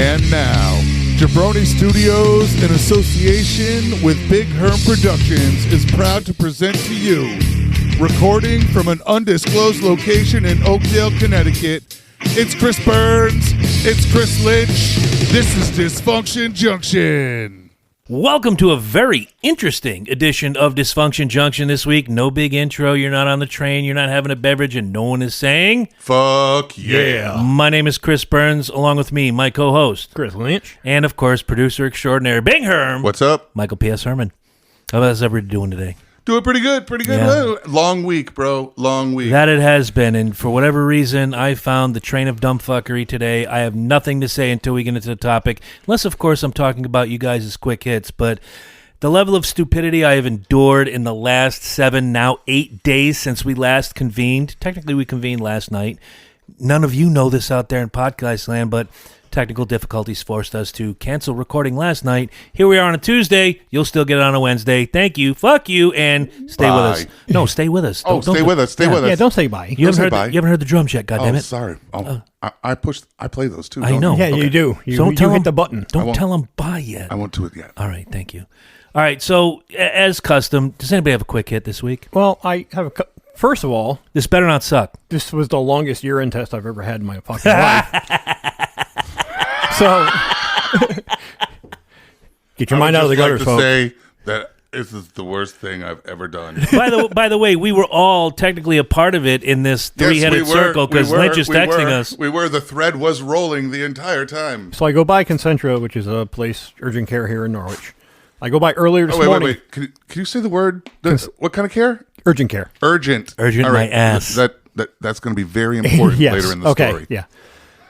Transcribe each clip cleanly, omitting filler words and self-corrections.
And now, Jabroni Studios, in association with Big Herm Productions, is proud to present to you, recording from an undisclosed location in Oakdale, Connecticut, it's Chris Burns, it's Chris Lynch, this is Dysfunction Junction. Welcome to a very interesting edition of Dysfunction Junction this week. No big intro, you're not on the train, you're not having a beverage, and no one is saying, fuck yeah. My name is Chris Burns, along with me, my co-host, Chris Lynch. And of course, producer extraordinaire, Big Herm. What's up? Michael P.S. Herman. How's everybody doing today? Doing pretty good. Yeah. Long week, bro. Long week. That it has been, and for whatever reason, I found the train of dumb fuckery today. I have nothing to say until we get into the topic, unless, of course, I'm talking about you guys' quick hits, but the level of stupidity I have endured in the last 7, now 8 days since we last convened. Technically, we convened last night. None of you know this out there in podcast land, but technical difficulties forced us to cancel recording last night. Here we are on a Tuesday. You'll still get it on a Wednesday. Thank you. Fuck you. And stay with us. No, stay with us. Stay with us. Stay with us. Yeah, don't say bye. You haven't heard the drums yet, goddammit. Sorry. I play those too. I know. Yeah, okay. You do. You hit the button. Don't tell them bye yet. I won't do it yet. All right, thank you. All right, so as custom, does anybody have a quick hit this week? Well, I have first of all, this better not suck. This was the longest urine test I've ever had in my fucking life. So, get your mind out of the gutter, folks. Say that this is the worst thing I've ever done. By the way, we were all technically a part of it in this three-headed circle because Lynch is texting us. The thread was rolling the entire time. So I go by Concentra, which is a place, urgent care here in Norwich. I go by earlier this morning. Wait. Can you say the word? What kind of care? Urgent care. Urgent. Urgent all right. My ass. That's going to be very important yes. later in the story. Yeah.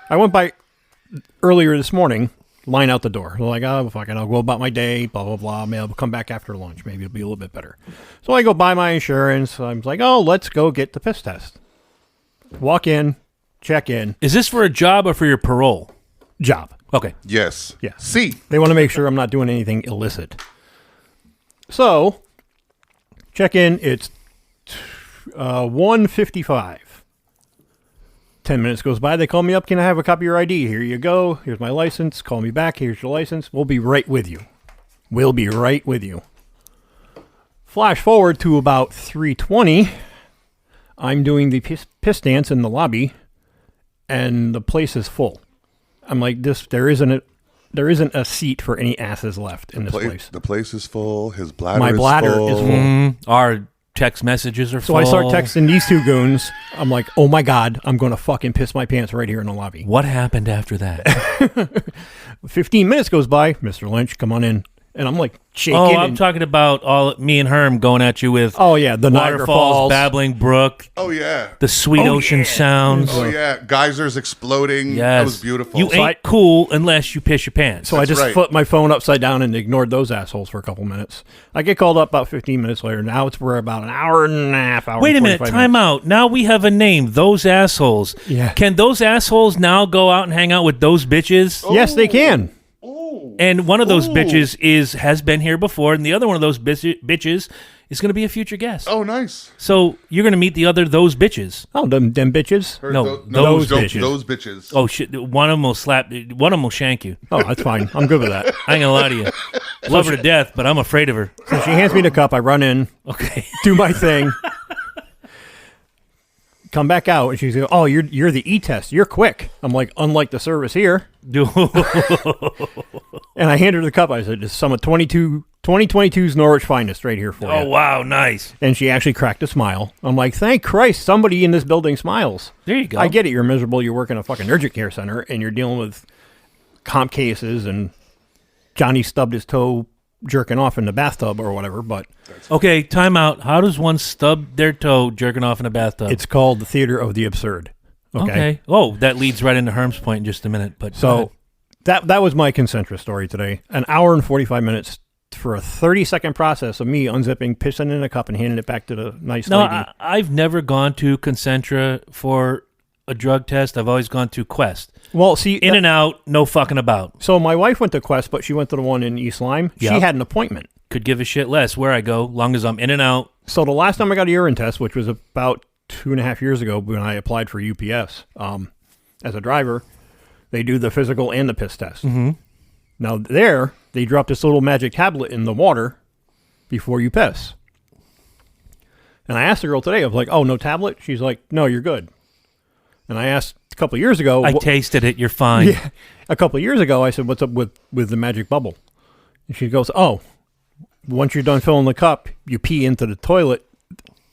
I went by earlier this morning, line out the door. So like, oh, fuck it, I'll go about my day, blah, blah, blah. Maybe I'll come back after lunch. Maybe it'll be a little bit better. So I go buy my insurance. I'm like, oh, let's go get the piss test. Walk in, check in. Is this for a job or for your parole? Job. Okay. Yes. Yeah. See. They want to make sure I'm not doing anything illicit. So, check in. It's 1:55. 10 minutes goes by. They call me up. Can I have a copy of your ID? Here you go. Here's my license. Call me back. Here's your license. We'll be right with you. We'll be right with you. Flash forward to about 3:20. I'm doing the piss dance in the lobby, and the place is full. I'm like, there isn't a seat for any asses left in this place. The place is full. His bladder My bladder is full. Our text messages are full. So I start texting these two goons. I'm like, oh my God, I'm going to fucking piss my pants right here in the lobby. What happened after that? 15 minutes goes by. Mr. Lynch, come on in. And I'm like shaking. Oh, I'm talking about all me and Herm going at you with the Niagara waterfalls, Falls, babbling brook. Oh, yeah. The sweet ocean sounds. Oh, yeah. Geysers exploding. Yes. That was beautiful. You ain't cool unless you piss your pants. So I just flipped my phone upside down and ignored those assholes for a couple minutes. I get called up about 15 minutes later. Now we're about an hour and a half. Wait a minute. Time out. Now we have a name. Those assholes. Yeah. Can those assholes now go out and hang out with those bitches? Yes, they can. And one of those bitches has been here before, and the other one of those bitches is going to be a future guest. Oh, nice. So you're going to meet the other those bitches. Oh, them bitches? Those bitches. Those bitches. Oh, shit. One of them will slap. One of them will shank you. Oh, that's fine. I'm good with that. I ain't going to lie to you. Love her to death, but I'm afraid of her. So she hands me the cup. I run in. Okay. Do my thing. Come back out, and she's like, oh, you're the E-test. You're quick. I'm like, unlike the service here. And I handed her the cup. I said, this is some of 2022's Norwich finest right here for you. Oh, wow, nice. And she actually cracked a smile. I'm like, thank Christ, somebody in this building smiles. There you go. I get it. You're miserable. You work in a fucking urgent care center, and you're dealing with comp cases, and Johnny stubbed his toe jerking off in the bathtub or whatever, but... Okay, time out. How does one stub their toe jerking off in a bathtub? It's called the theater of the absurd. Okay. Oh, that leads right into Herm's point in just a minute. But so that was my Concentra story today. An hour and 45 minutes for a 30-second process of me unzipping, pissing in a cup, and handing it back to the nice lady. I've never gone to Concentra for a drug test. I've always gone to Quest. Well, see... In and out, no fucking about. So my wife went to Quest, but she went to the one in East Lyme. Yep. She had an appointment. Could give a shit less where I go, long as I'm in and out. So the last time I got a urine test, which was about 2.5 years ago when I applied for UPS as a driver, They do the physical and the piss test. Mm-hmm. Now there, they drop this little magic tablet in the water before you piss. And I asked the girl today, I was like, oh, no tablet? She's like, no, you're good. And I asked a couple of years ago. I tasted it. You're fine. Yeah. A couple of years ago, I said, what's up with the magic bubble? And she goes, oh, once you're done filling the cup, you pee into the toilet,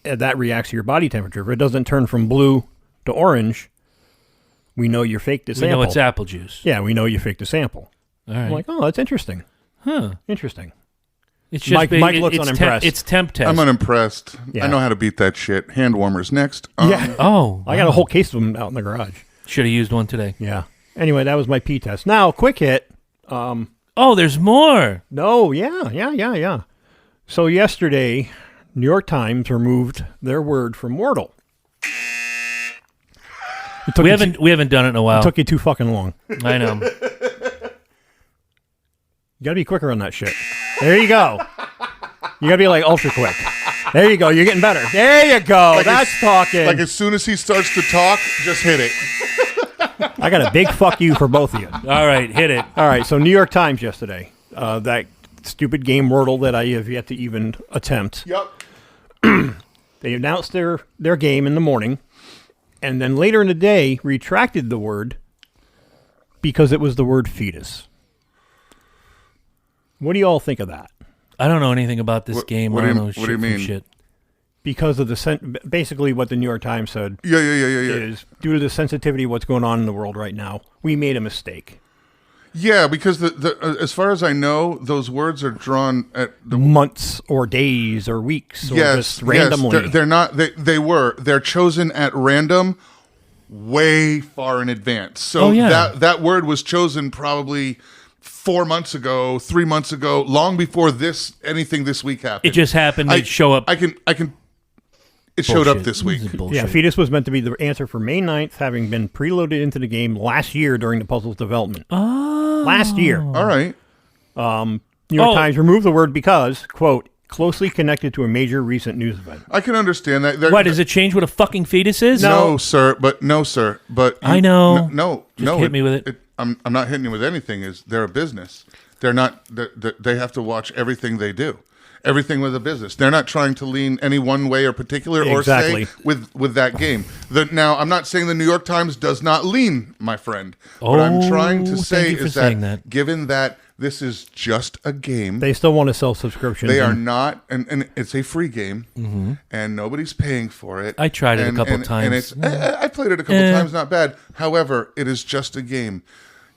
and that reacts to your body temperature. If it doesn't turn from blue to orange, we know you faked the sample. We know it's apple juice. Yeah, we know you faked the sample. All right. I'm like, oh, that's interesting. Huh. Interesting. It's just Mike looks unimpressed. It's temp test. I'm unimpressed. Yeah. I know how to beat that shit. Hand warmers next. Yeah. Oh. I got a whole case of them out in the garage. Should have used one today. Yeah. Anyway, that was my pee test. Now, quick hit. Oh, there's more. No, yeah. So yesterday, New York Times removed their word from Wordle. We haven't done it in a while. It took you too fucking long. I know. You gotta be quicker on that shit. There you go. You gotta be like ultra quick. There you go. You're getting better. There you go. Like That's talking. Like as soon as he starts to talk, just hit it. I got a big fuck you for both of you. All right, hit it. All right. So New York Times yesterday. That stupid game Wordle that I have yet to even attempt. Yep. They announced their game in the morning, and then later in the day retracted the word because it was the word fetus. What do you all think of that? I don't know anything about this game. I don't know shit do you from mean? shit. Because of basically what the New York Times said Yeah. is due to the sensitivity of what's going on in the world right now, we made a mistake. Yeah, because the as far as I know, those words are drawn at the Months or days or weeks or just randomly. Yes, they're not. They're chosen at random, way far in advance. So that word was chosen probably 4 months ago, 3 months ago, long before anything this week happened. It just happened to show up. I can. It showed up this week. Yeah, fetus was meant to be the answer for May 9th, having been preloaded into the game last year during the puzzle's development. Oh. Last year. All right. New York Times removed the word because, quote, closely connected to a major recent news event. I can understand that. Why, does it change what a fucking fetus is? No, sir. But I know. No. Hit me with it. I'm not hitting you with anything. They're a business. They're not. They have to watch everything they do. Everything with a business. They're not trying to lean any one way or particular or say with that game. Now, I'm not saying the New York Times does not lean, my friend. What I'm trying to say is that given that this is just a game, they still want to sell subscriptions. They are not, and it's a free game, and nobody's paying for it. I tried it a couple times. And I played it a couple times, not bad. However, it is just a game.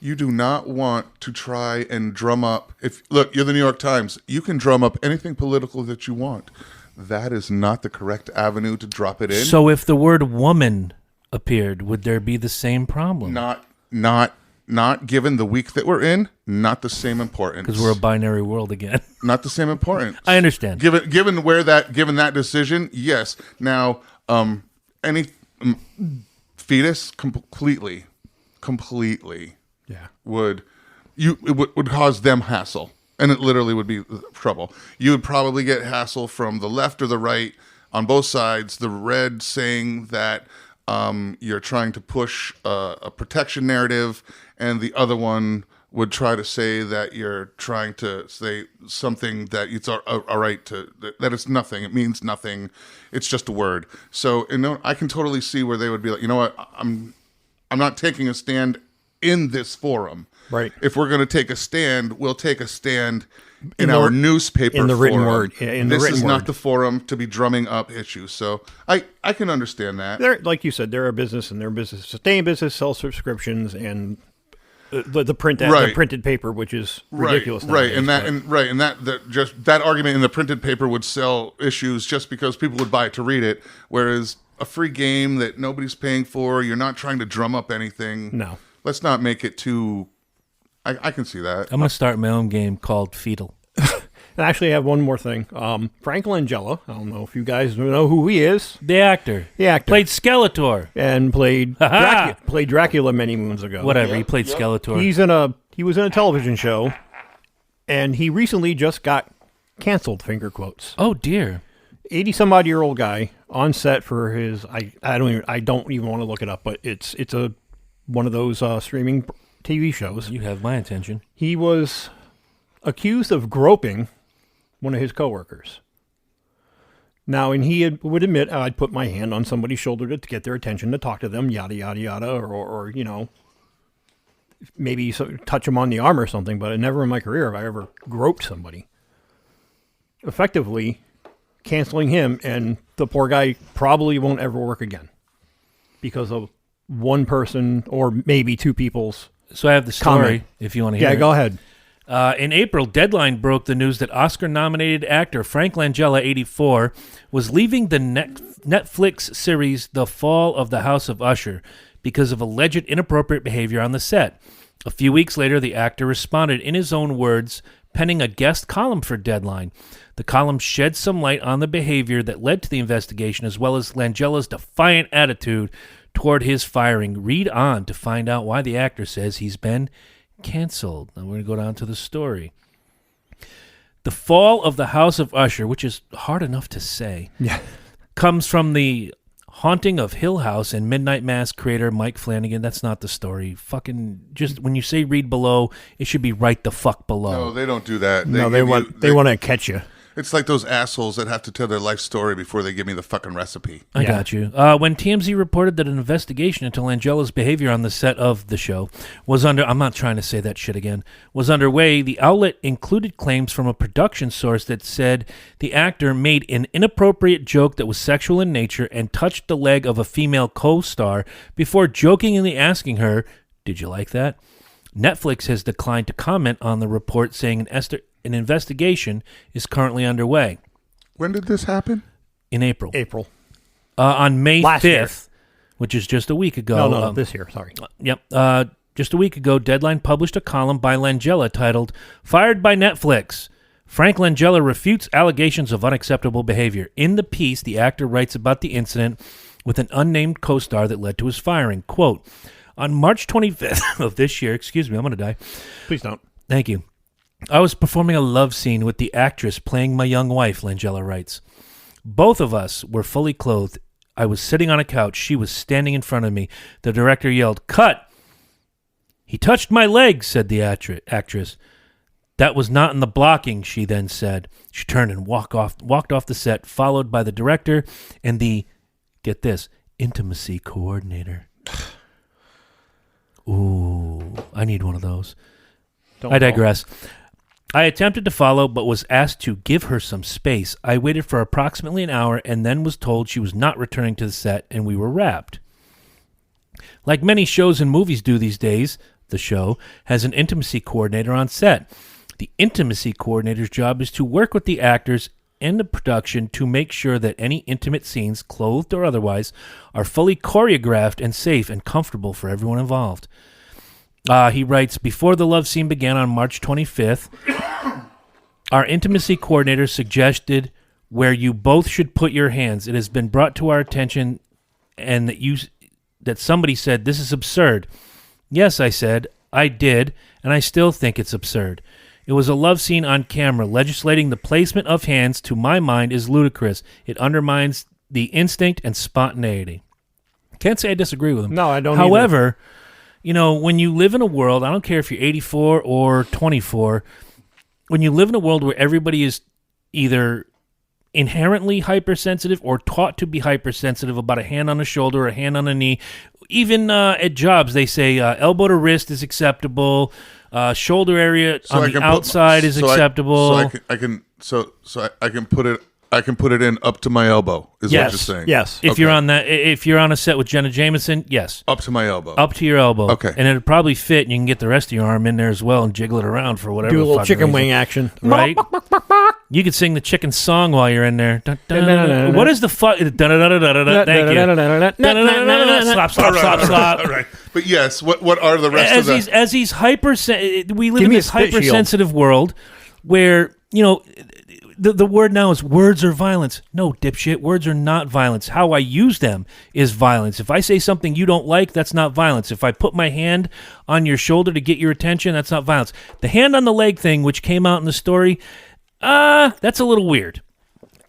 You do not want to try and drum up. Look, you're the New York Times. You can drum up anything political that you want. That is not the correct avenue to drop it in. So if the word woman appeared, would there be the same problem? Not given the week that we're in. Not the same importance. Because we're a binary world again. Not the same importance. I understand. Given that decision, yes. Now, any fetus completely. Yeah. Would cause them hassle, and it literally would be trouble. You would probably get hassle from the left or the right on both sides. The red saying that you're trying to push a protection narrative, and the other one would try to say that you're trying to say something that it's all right to, that it's nothing. It means nothing. It's just a word. So I can totally see where they would be like, you know what, I'm not taking a stand in this forum. Right. If we're going to take a stand, we'll take a stand in our newspaper in the written forum. word. Yeah, this is not the forum to be drumming up issues. So I can understand that. They're, like you said, they're a business, and their business to stay in business, sell subscriptions, and the printed paper, which is ridiculous. Right, nowadays, and that argument in the printed paper would sell issues just because people would buy it to read it, whereas a free game that nobody's paying for, you're not trying to drum up anything. No. Let's not make it too... I can see that. I'm going to start my own game called Fetal. And actually, I have one more thing. Frank Langella, I don't know if you guys know who he is. The actor. Played Skeletor. And played Dracula many moons ago. Whatever, he played Skeletor. He was in a television show, and he recently just got canceled, finger quotes. Oh, dear. 80-some-odd-year-old guy on set for his... I don't even want to look it up, but it's one of those streaming TV shows. You have my attention. He was accused of groping one of his coworkers. Now, and would admit, I'd put my hand on somebody's shoulder to get their attention, to talk to them, yada, yada, yada, or you know, maybe touch them on the arm or something, but never in my career have I ever groped somebody. Effectively canceling him, and the poor guy probably won't ever work again because of one person or maybe two people's So I have the story, comment. if you want to hear it. Yeah, go ahead. In April, Deadline broke the news that Oscar-nominated actor Frank Langella, 84, was leaving the Netflix series The Fall of the House of Usher because of alleged inappropriate behavior on the set. A few weeks later, the actor responded in his own words, penning a guest column for Deadline. The column shed some light on the behavior that led to the investigation, as well as Langella's defiant attitude toward his firing. Read on to find out why the actor says he's been canceled. Now we're going to go down to the story. The Fall of the House of Usher, which is hard enough to say, comes from the haunting of Hill House and Midnight Mass creator Mike Flanagan. That's not the story. Fucking just when you say read below, it should be right the fuck below. No, they don't do that. They want to catch you. It's like those assholes that have to tell their life story before they give me the fucking recipe. I got you. When TMZ reported that an investigation into Langella's behavior on the set of the show was I'm not trying to say that shit again, was underway, the outlet included claims from a production source that said the actor made an inappropriate joke that was sexual in nature and touched the leg of a female co-star before jokingly asking her, "Did you like that?" Netflix has declined to comment on the report, saying an investigation is currently underway. When did this happen? In April. On May Last 5th, year. which is just a week ago. No, this year, sorry. Yep. Just a week ago, Deadline published a column by Langella titled, "Fired by Netflix. Frank Langella refutes allegations of unacceptable behavior." In the piece, the actor writes about the incident with an unnamed co-star that led to his firing. Quote, "On March 25th of this year," excuse me, I'm going to die. Please don't. Thank you. "I was performing a love scene with the actress playing my young wife," Langella writes. "Both of us were fully clothed. I was sitting on a couch. She was standing in front of me. The director yelled, 'Cut!' 'He touched my leg,' said the actress. 'That was not in the blocking,' she then said. She turned and walked off the set, followed by the director and the, get this, intimacy coordinator." Ooh, I need one of those. I digress. "I attempted to follow, but was asked to give her some space. I waited for approximately an hour and then was told she was not returning to the set, and we were wrapped." Like many shows and movies do these days, the show has an intimacy coordinator on set. The intimacy coordinator's job is to work with the actors and the production to make sure that any intimate scenes, clothed or otherwise, are fully choreographed and safe and comfortable for everyone involved. He writes, "Before the love scene began on March 25th, our intimacy coordinator suggested where you both should put your hands. It has been brought to our attention and that somebody said, 'This is absurd.' Yes," I said, "I did, and I still think it's absurd. It was a love scene on camera. Legislating the placement of hands, to my mind, is ludicrous. It undermines the instinct and spontaneity." Can't say I disagree with him. No, I don't However, you know, when you live in a world, I don't care if you're 84 or 24, when you live in a world where everybody is either inherently hypersensitive or taught to be hypersensitive about a hand on a shoulder or a hand on a knee, even at jobs, they say elbow to wrist is acceptable, shoulder area on the outside is acceptable. I can put it. I can put it in up to my elbow. Is what you're saying? Yes. If you're on a set with Jenna Jameson, yes. Up to my elbow. Up to your elbow. Okay. And it'll probably fit, and you can get the rest of your arm in there as well and jiggle it around for whatever. Do a little fucking chicken reason. wing action. Right? You could sing the chicken song while you're in there. What is the fuck? Thank you. Slap, slap, slap, slap. All right. But yes, what are the rest of the... As he's we live in this hypersensitive world where, you know, the word now is words are violence. No, dipshit, words are not violence. How I use them is violence. If I say something you don't like, that's not violence. If I put my hand on your shoulder to get your attention, that's not violence. The hand on the leg thing, which came out in the story, that's a little weird.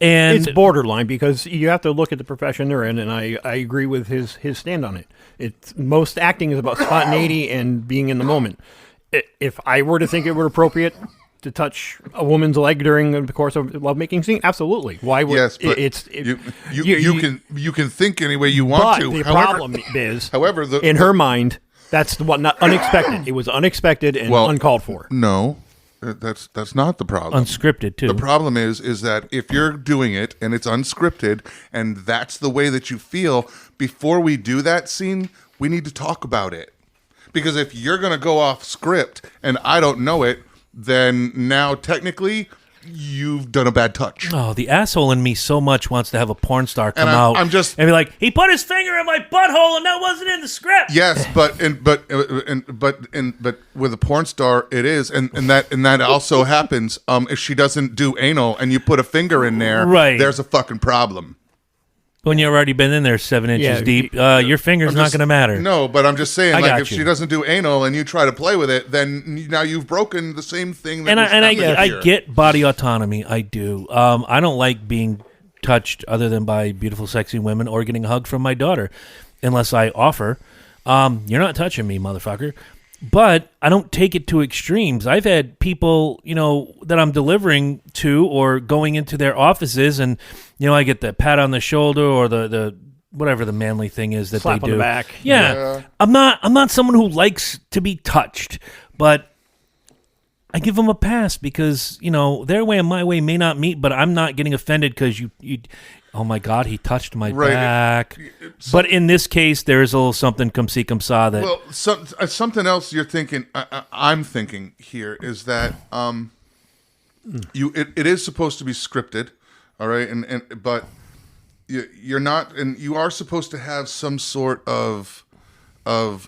And it's borderline because you have to look at the profession they're in, and I agree with his stand on it. It's most acting is about spontaneity and being in the moment. If I were to think it were appropriate to touch a woman's leg during the course of a lovemaking scene, absolutely. Why would you can think any way you want to. The problem is, however, in her mind, that's what not unexpected. It was unexpected and uncalled for. No, that's not the problem. Unscripted too. The problem is that if you're doing it and it's unscripted and that's the way that you feel, before we do that scene, we need to talk about it. Because if you're going to go off script and I don't know it, then now technically you've done a bad touch. Oh, the asshole in me so much wants to have a porn star come out and be like, he put his finger in my butthole and that wasn't in the script. Yes, but with a porn star it is, and that also happens. If she doesn't do anal and you put a finger in there, right, there's a fucking problem. When you've already been in there 7 inches deep, your finger's not going to matter. No, but I'm just saying, like, if she doesn't do anal and you try to play with it, then now you've broken the same thing. I get body autonomy. I do. I don't like being touched other than by beautiful, sexy women or getting a hug from my daughter, unless I offer. You're not touching me, motherfucker. But I don't take it to extremes. I've had people, that I'm delivering to or going into their offices, and I get the pat on the shoulder or the whatever the manly thing is that slap they do. On the back. Yeah. I'm not someone who likes to be touched, but I give them a pass because their way and my way may not meet, but I'm not getting offended because you. Oh my God, he touched my back. But in this case, there is a little something come see, come saw that. Well, something else you're thinking, I'm thinking here is that it is supposed to be scripted, all right, but you're not, and you are supposed to have some sort of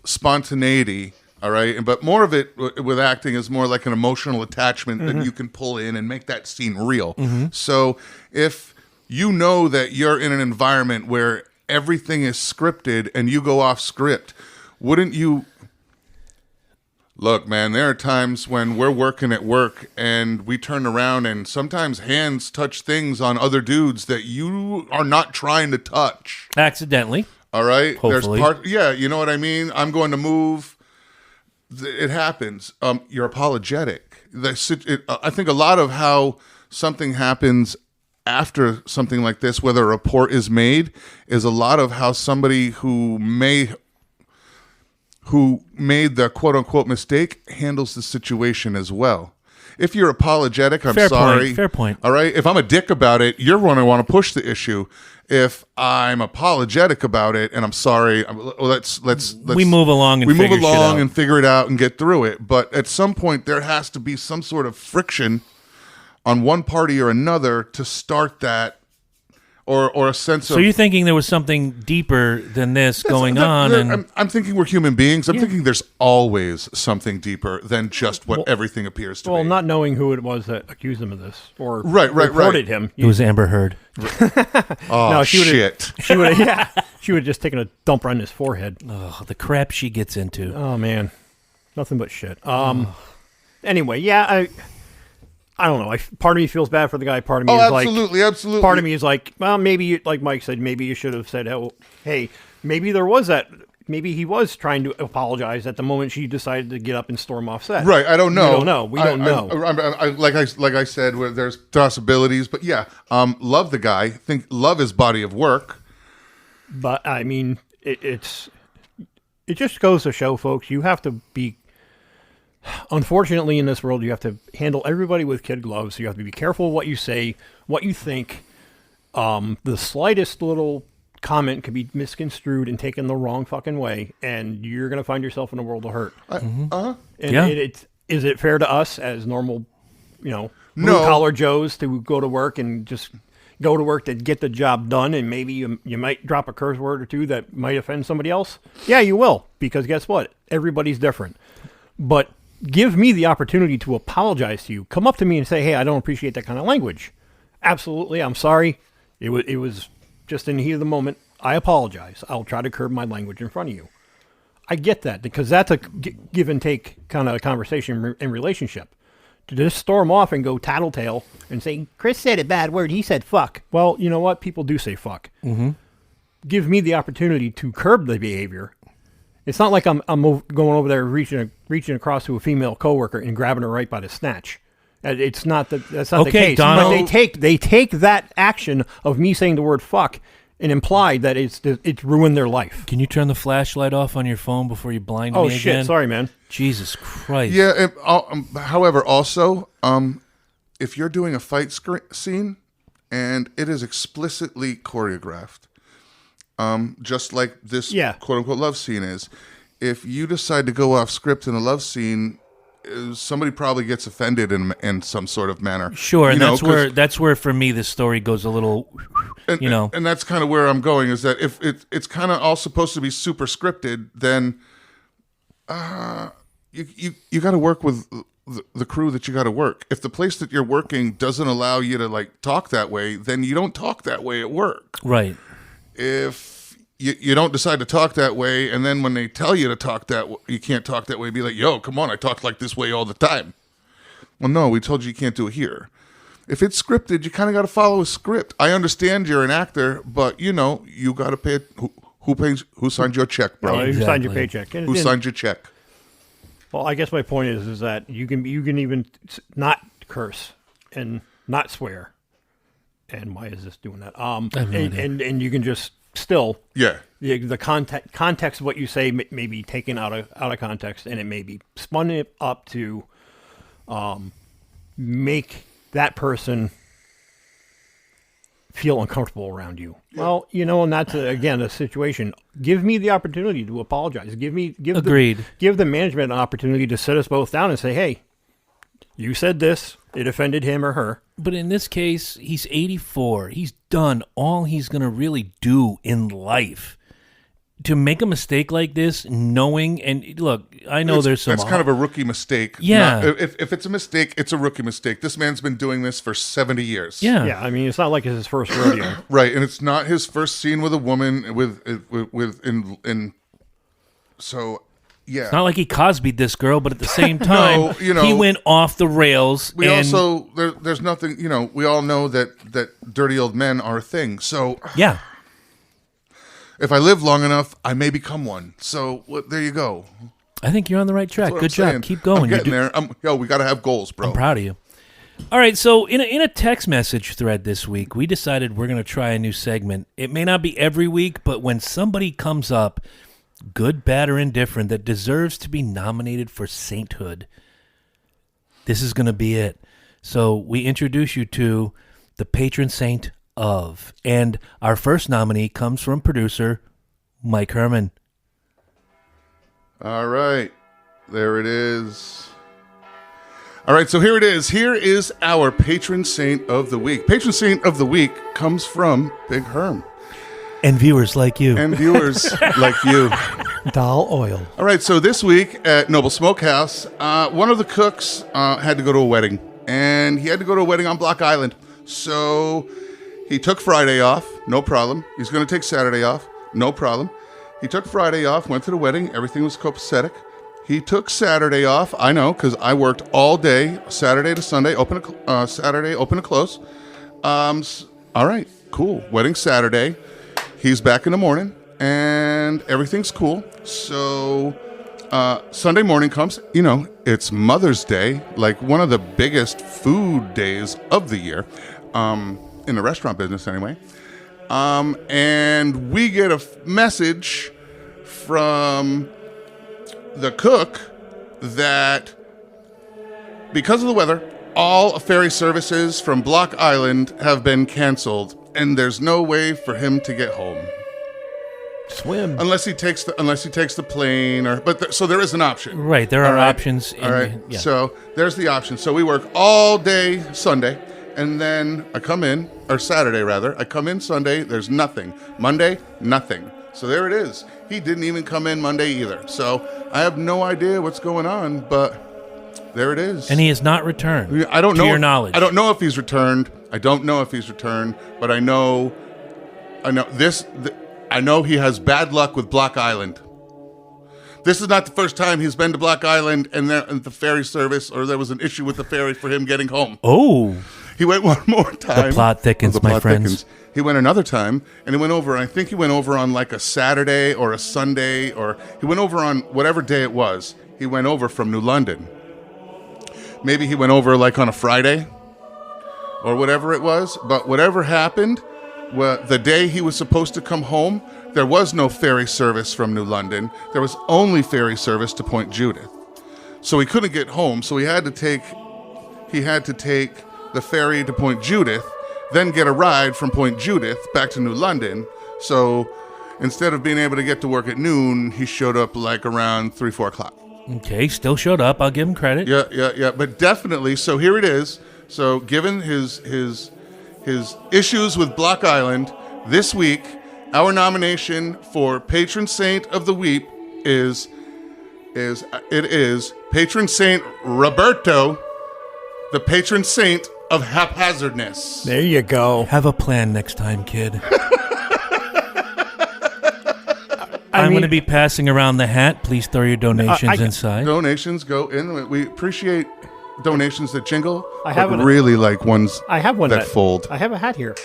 spontaneity. All right, but more of it with acting is more like an emotional attachment that you can pull in and make that scene real. Mm-hmm. So if you know that you're in an environment where everything is scripted and you go off script, wouldn't you... Look, man, there are times when we're working at work and we turn around and sometimes hands touch things on other dudes that you are not trying to touch. Accidentally. All right? Hopefully. You know what I mean? I'm going to move. It happens. You're apologetic. I think a lot of how something happens after something like this, whether a report is made, is a lot of how somebody who made the quote-unquote mistake handles the situation as well. If you're apologetic, I'm sorry. Fair point. All right? If I'm a dick about it, you're going to want to push the issue. If I'm apologetic about it and I'm sorry, let's we move along and figure it out and get through it. But at some point, there has to be some sort of friction on one party or another to start that, or a sense of... So you're thinking there was something deeper than this going on? I'm thinking we're human beings. I'm thinking there's always something deeper than just what everything appears to be. Well, not knowing who it was that accused him of this or reported him. It was Amber Heard. Shit. She would have just taken a dump on his forehead. Oh, the crap she gets into. Oh, man. Nothing but shit. Anyway, I don't know. Part of me feels bad for the guy. Part of me is absolutely. Part of me is like, well, maybe, like Mike said, maybe you should have said, hey, maybe there was that. Maybe he was trying to apologize at the moment she decided to get up and storm off set. Right. I don't know. We don't know. Like I said, there's possibilities, but love the guy. Think love his body of work. But I mean, it just goes to show, folks, you have to be. Unfortunately, in this world, you have to handle everybody with kid gloves. You have to be careful what you say, what you think. The slightest little comment could be misconstrued and taken the wrong fucking way, and you're going to find yourself in a world of hurt. Is it fair to us as normal, blue-collar Joes to go to work and just go to work to get the job done, and maybe you might drop a curse word or two that might offend somebody else? Yeah, you will, because guess what? Everybody's different. But give me the opportunity to apologize to you. Come up to me and say, hey, I don't appreciate that kind of language. Absolutely, I'm sorry. It was just in the heat of the moment. I apologize. I'll try to curb my language in front of you. I get that, because that's a give and take kind of conversation and relationship. to just storm off and go tattletale and say, Chris said a bad word. He said fuck. Well, you know what? People do say fuck. Mm-hmm. Give me the opportunity to curb the behavior. It's not like I'm going over there reaching across to a female coworker and grabbing her right by the snatch. It's not that's not the case. Donald. But they take that action of me saying the word fuck and imply that it's ruined their life. Can you turn the flashlight off on your phone before you blind me again? Oh shit! Sorry, man. Jesus Christ. Yeah. However, also, if you're doing a fight scene and it is explicitly choreographed, just like this quote unquote love scene is, if you decide to go off script in a love scene, somebody probably gets offended in some sort of manner. Sure, and that's where for me this story goes a little, and that's kind of where I'm going, is that if it's kind of all supposed to be super scripted, then you got to work with the crew that you got to work. If the place that you're working doesn't allow you to like talk that way, then you don't talk that way at work. Right. If you don't decide to talk that way, and then when they tell you to talk that way, you can't talk that way, be like, yo, come on, I talk like this way all the time. Well, no, we told you can't do it here. If it's scripted, you kind of got to follow a script. I understand you're an actor, but you got to pay who signed your check, bro? Who signed your paycheck? Who signed your check? Well, I guess my point is that you can even not curse and not swear. And why is this doing that? And you can just still the context of what you say may be taken out of context, and it may be spun up to make that person feel uncomfortable around you. Well, and that's again a situation. Give me the opportunity to apologize. Give the management an opportunity to sit us both down and say, hey, you said this, it offended him or her. But in this case, he's 84. He's done all he's going to really do in life. To make a mistake like this, knowing, and look, I know there's some... That's kind of a rookie mistake. Yeah. If it's a mistake, it's a rookie mistake. This man's been doing this for 70 years. Yeah. Yeah, I mean, it's not like it's his first rodeo. Right, and it's not his first scene with a woman so... Yeah. It's not like he Cosby'd this girl, but at the same time, he went off the rails. There's nothing, we all know that dirty old men are a thing. So yeah, if I live long enough, I may become one. So there you go. I think you're on the right track. Good job. Saying. Keep going. I'm getting there. We got to have goals, bro. I'm proud of you. All right, so in a text message thread this week, we decided we're going to try a new segment. It may not be every week, but when somebody comes up, good, bad, or indifferent, that deserves to be nominated for sainthood, this is going to be it. So we introduce you to the patron saint of, and our first nominee comes from producer Mike Herman. All right, there it is. All right, so here it is. Here is our patron saint of the week. Patron saint of the week comes from Big Herm. And viewers like you. And viewers like you. Doll oil. All right, so this week at Noble Smokehouse, one of the cooks had to go to a wedding. And he had to go to a wedding on Block Island. So he took Friday off, no problem. He's going to take Saturday off, no problem. He took Friday off, went to the wedding. Everything was copacetic. He took Saturday off. I know, because I worked all day, Saturday to Sunday, Saturday, open to close. All right, cool. Wedding Saturday. He's back in the morning, and everything's cool. So Sunday morning comes. It's Mother's Day, like one of the biggest food days of the year, in the restaurant business anyway. And we get a message from the cook that because of the weather, all ferry services from Block Island have been canceled. And there's no way for him to get home. Swim. Unless he takes the plane, so there is an option. Right, there are options. All right, so there's the option. So we work all day Sunday, and then I come in, or Saturday rather. I come in Sunday, there's nothing. Monday, nothing. So there it is. He didn't even come in Monday either. So I have no idea what's going on, but there it is. And he has not returned. I don't know. To your knowledge. I don't know if he's returned. But I know he has bad luck with Block Island. This is not the first time he's been to Block Island and the ferry service, or there was an issue with the ferry for him getting home. Oh. He went one more time. The plot thickens, my friends. He went another time, and he went over, I think he went over on like a Saturday or a Sunday, or he went over on whatever day it was. He went over from New London. Maybe he went over like on a Friday or whatever it was. But whatever happened, the day he was supposed to come home, there was no ferry service from New London. There was only ferry service to Point Judith. So he couldn't get home, so he had to take the ferry to Point Judith, then get a ride from Point Judith back to New London. So instead of being able to get to work at noon, he showed up like around 3, 4 o'clock. Okay, still showed up. I'll give him credit. Yeah. But definitely, so here it is. So given his issues with Block Island, this week, our nomination for Patron Saint of the Week is Patron Saint Roberto, the patron saint of haphazardness. There you go. Have a plan next time, kid. I'm going to be passing around the hat. Please throw your donations inside. Donations go in. We appreciate donations that jingle. I have really like ones. I have one that fold. I have a hat here.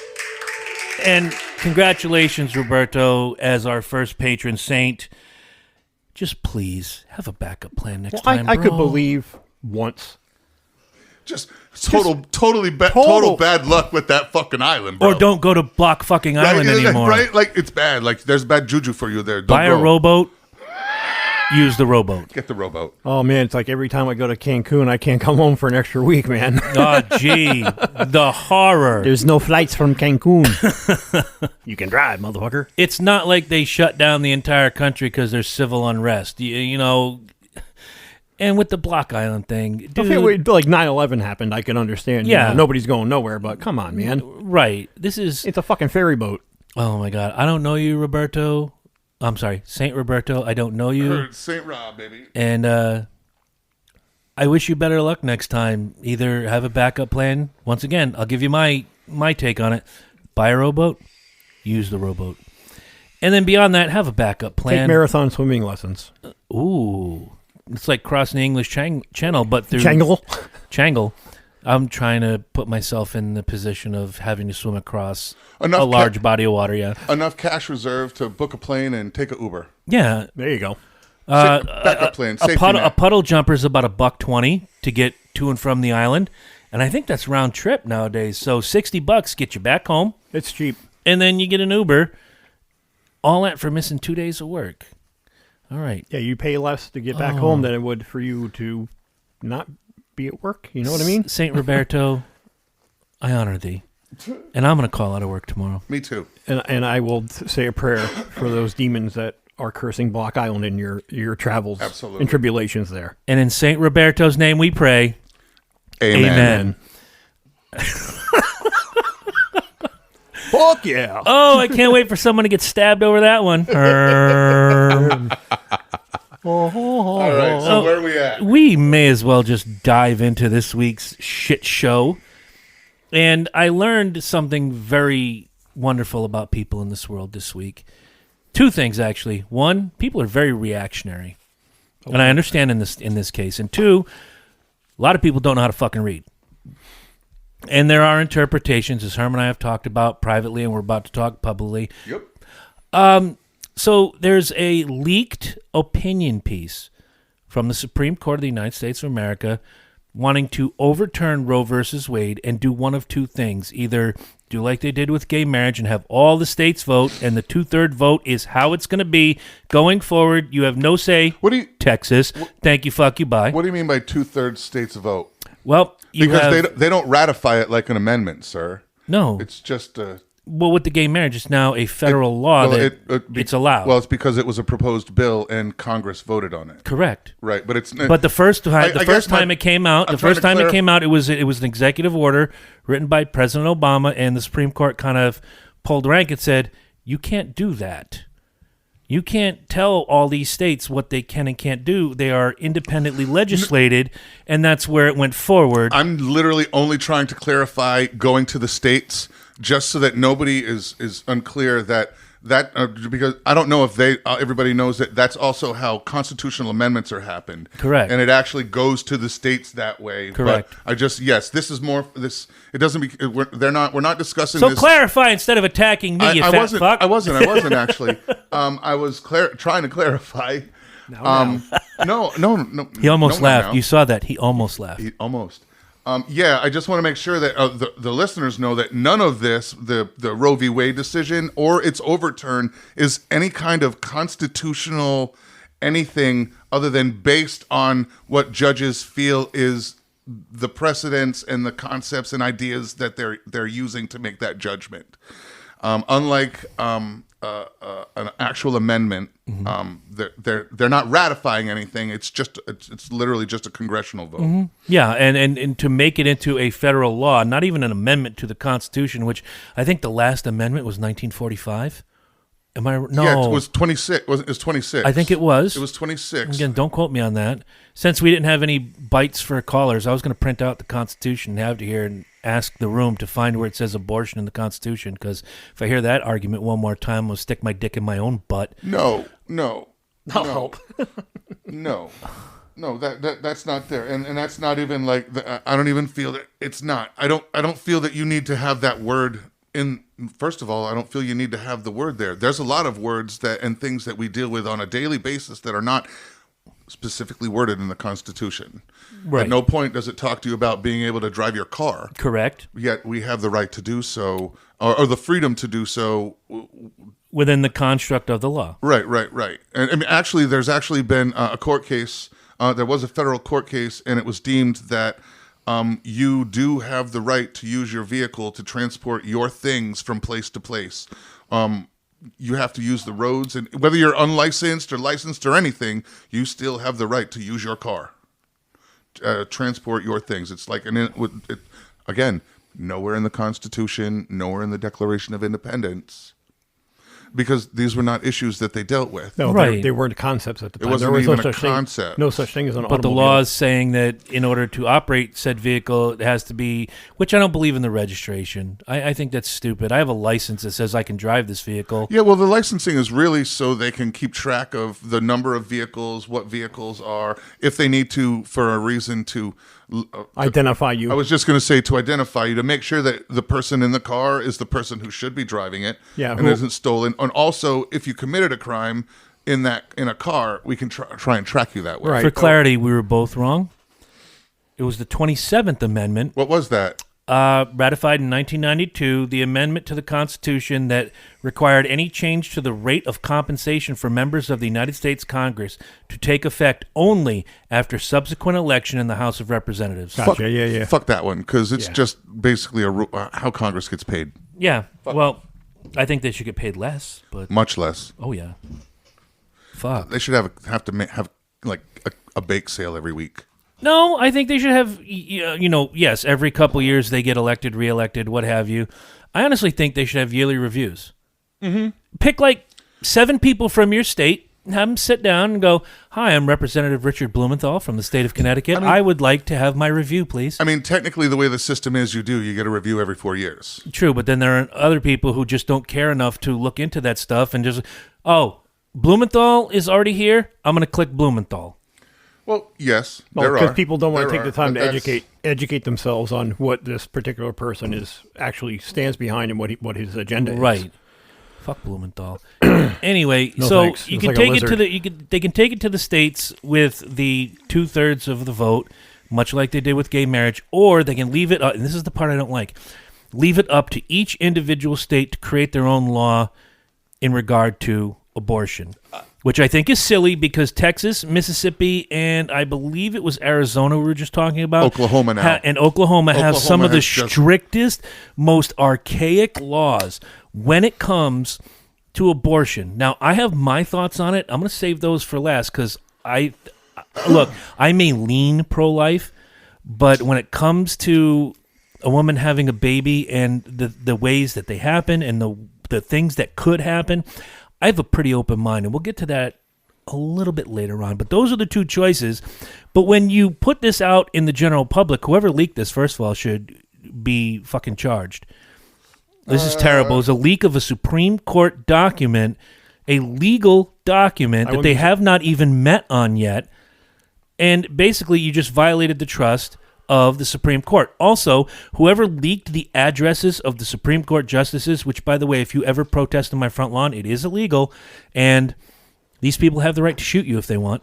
And congratulations, Roberto, as our first patron saint. Just please have a backup plan next time. I could believe once. Just total bad luck with that fucking island, bro. Or don't go to Block fucking Island anymore. Right? Like, it's bad. Like, there's bad juju for you there. Don't Buy a rowboat. Use the rowboat. Get the rowboat. Oh, man, it's like every time I go to Cancun, I can't come home for an extra week, man. Oh, gee. The horror. There's no flights from Cancun. You can drive, motherfucker. It's not like they shut down the entire country because there's civil unrest. You know, and with the Block Island thing, dude. Okay, like 9/11 happened, I can understand. Yeah. You know, nobody's going nowhere, but come on, man. Right. It's a fucking ferry boat. Oh, my God. I don't know you, Roberto. I'm sorry, Saint Roberto. I don't know you. Saint Rob, baby. And I wish you better luck next time. Either have a backup plan. Once again, I'll give you my take on it. Buy a rowboat. Use the rowboat. And then beyond that, have a backup plan. Take marathon swimming lessons. Ooh. It's like crossing the English Channel, but through... Changle. I'm trying to put myself in the position of having to swim across a large body of water, yeah. Enough cash reserved to book a plane and take an Uber. Yeah. There you go. Backup plan. A puddle jumper is about $120 to get to and from the island. And I think that's round trip nowadays. So $60 get you back home. It's cheap. And then you get an Uber. All that for missing 2 days of work. All right. Yeah, you pay less to get back home than it would for you to not be at work. You know what I mean? Saint Roberto, I honor thee. And I'm going to call out of work tomorrow. Me too. And I will say a prayer for those demons that are cursing Block Island in your travels. Absolutely. And tribulations there. And in Saint Roberto's name we pray. Amen. Fuck yeah. Oh, I can't wait for someone to get stabbed over that one. All right, so where are we at? We may as well just dive into this week's shit show. And I learned something very wonderful about people in this world this week. Two things, actually. One, people are very reactionary. Okay. And I understand in this case. And two, a lot of people don't know how to fucking read. And there are interpretations, as Herm and I have talked about privately, and we're about to talk publicly. Yep. So there's a leaked opinion piece from the Supreme Court of the United States of America wanting to overturn Roe versus Wade and do one of two things. Either do like they did with gay marriage and have all the states vote, and the 2/3 vote is how it's going to be going forward. You have no say. Texas. Thank you, fuck you, bye. What do you mean by 2/3 states vote? Well, they don't ratify it like an amendment, sir. No. It's just a... Well, with the gay marriage, it's now a federal law it's allowed. Well, it's because it was a proposed bill and Congress voted on it. Correct. Right, but it's... But the first time it came out, it was an executive order written by President Obama, and the Supreme Court kind of pulled rank and said, you can't do that. You can't tell all these states what they can and can't do. They are independently legislated, and that's where it went forward. I'm literally only trying to clarify going to the states just so that nobody is unclear that that because I don't know if everybody knows that that's also how constitutional amendments are happened. Correct. And it actually goes to the states that way. Correct. But this is more this. It doesn't be. We're not discussing. So this. clarify instead of attacking me. You fat fuck. I wasn't actually. I was trying to clarify. No. He almost laughed. Now. You saw that. He almost laughed. Almost. I just want to make sure that the listeners know that none of this, the Roe v. Wade decision or its overturn, is any kind of constitutional anything other than based on what judges feel is the precedents and the concepts and ideas that they're using to make that judgment. Unlike an actual amendment, they're not ratifying anything. It's literally just a congressional vote. Mm-hmm. Yeah, and to make it into a federal law, not even an amendment to the Constitution, which I think the last amendment was 1945. Am I no? Yeah, it was 26. It was 26. I think it was. It was 26. Again, don't quote me on that. Since we didn't have any bites for callers, I was going to print out the Constitution and have it here and ask the room to find where it says abortion in the Constitution, because if I hear that argument one more time, I'll stick my dick in my own butt. No. No. That's not there, and that's not even like I don't even feel that it's not. I don't feel that you need to have that word in. First of all, I don't feel you need to have the word there. There's a lot of words and things that we deal with on a daily basis that are not specifically worded in the Constitution. Right. At no point does it talk to you about being able to drive your car. Correct. Yet we have the right to do so, or the freedom to do so. Within the construct of the law. Right. And I mean, actually, there's actually been a court case. There was a federal court case, and it was deemed that you do have the right to use your vehicle to transport your things from place to place. You have to use the roads, and whether you're unlicensed or licensed or anything, you still have the right to use your car, transport your things. It's like, again, nowhere in the Constitution, nowhere in the Declaration of Independence, because these were not issues that they dealt with. No, right. They weren't concepts at the time. It wasn't even a concept. No such thing as an automobile. But the law is saying that in order to operate said vehicle, it has to be, which I don't believe in the registration. I think that's stupid. I have a license that says I can drive this vehicle. Yeah, well, the licensing is really so they can keep track of the number of vehicles, what vehicles are, if they need to, for a reason to identify you. I was just going to say to identify you, to make sure that the person in the car is the person who should be driving it, and isn't stolen. And also, if you committed a crime in a car, we can try and track you that way. Right. For clarity, we were both wrong. It was the 27th Amendment. What was that? Ratified in 1992, the amendment to the Constitution that required any change to the rate of compensation for members of the United States Congress to take effect only after subsequent election in the House of Representatives. Gotcha. Fuck that one, because it's just basically how Congress gets paid. Yeah. Well, I think they should get paid less, but much less. Oh yeah. Fuck. They should have like a bake sale every week. No, I think they should have, yes, every couple years they get elected, reelected, what have you. I honestly think they should have yearly reviews. Mm-hmm. Pick like 7 people from your state, have them sit down and go, "Hi, I'm Representative Richard Blumenthal from the state of Connecticut. I would like to have my review, please." I mean, technically the way the system is, you get a review every 4 years. True, but then there are other people who just don't care enough to look into that stuff and just, oh, Blumenthal is already here? I'm going to click Blumenthal. Well, yes, there are. Because people don't want to take the time but to educate themselves on what this particular person actually stands behind and what his agenda is. Right. Fuck Blumenthal. Anyway, No, so thanks. you It's can like a take it to lizard. they can take it to the states with the 2/3 of the vote, much like they did with gay marriage, or they can leave it up, and this is the part I don't like. Leave it up to each individual state to create their own law in regard to abortion. Which I think is silly because Texas, Mississippi, and I believe it was Arizona we were just talking about. Oklahoma now. And Oklahoma have some of the has strictest, most archaic laws when it comes to abortion. Now, I have my thoughts on it. I'm going to save those for last because I may lean pro-life, but when it comes to a woman having a baby and the ways that they happen and the things that could happen, I have a pretty open mind, and we'll get to that a little bit later on. But those are the 2 choices. But when you put this out in the general public, whoever leaked this, first of all, should be fucking charged. This is terrible. It was a leak of a Supreme Court document, a legal document that they have not even met on yet. And basically, you just violated the trust of the Supreme Court. Also, whoever leaked the addresses of the Supreme Court justices, which, by the way, if you ever protest on my front lawn, it is illegal, and these people have the right to shoot you if they want.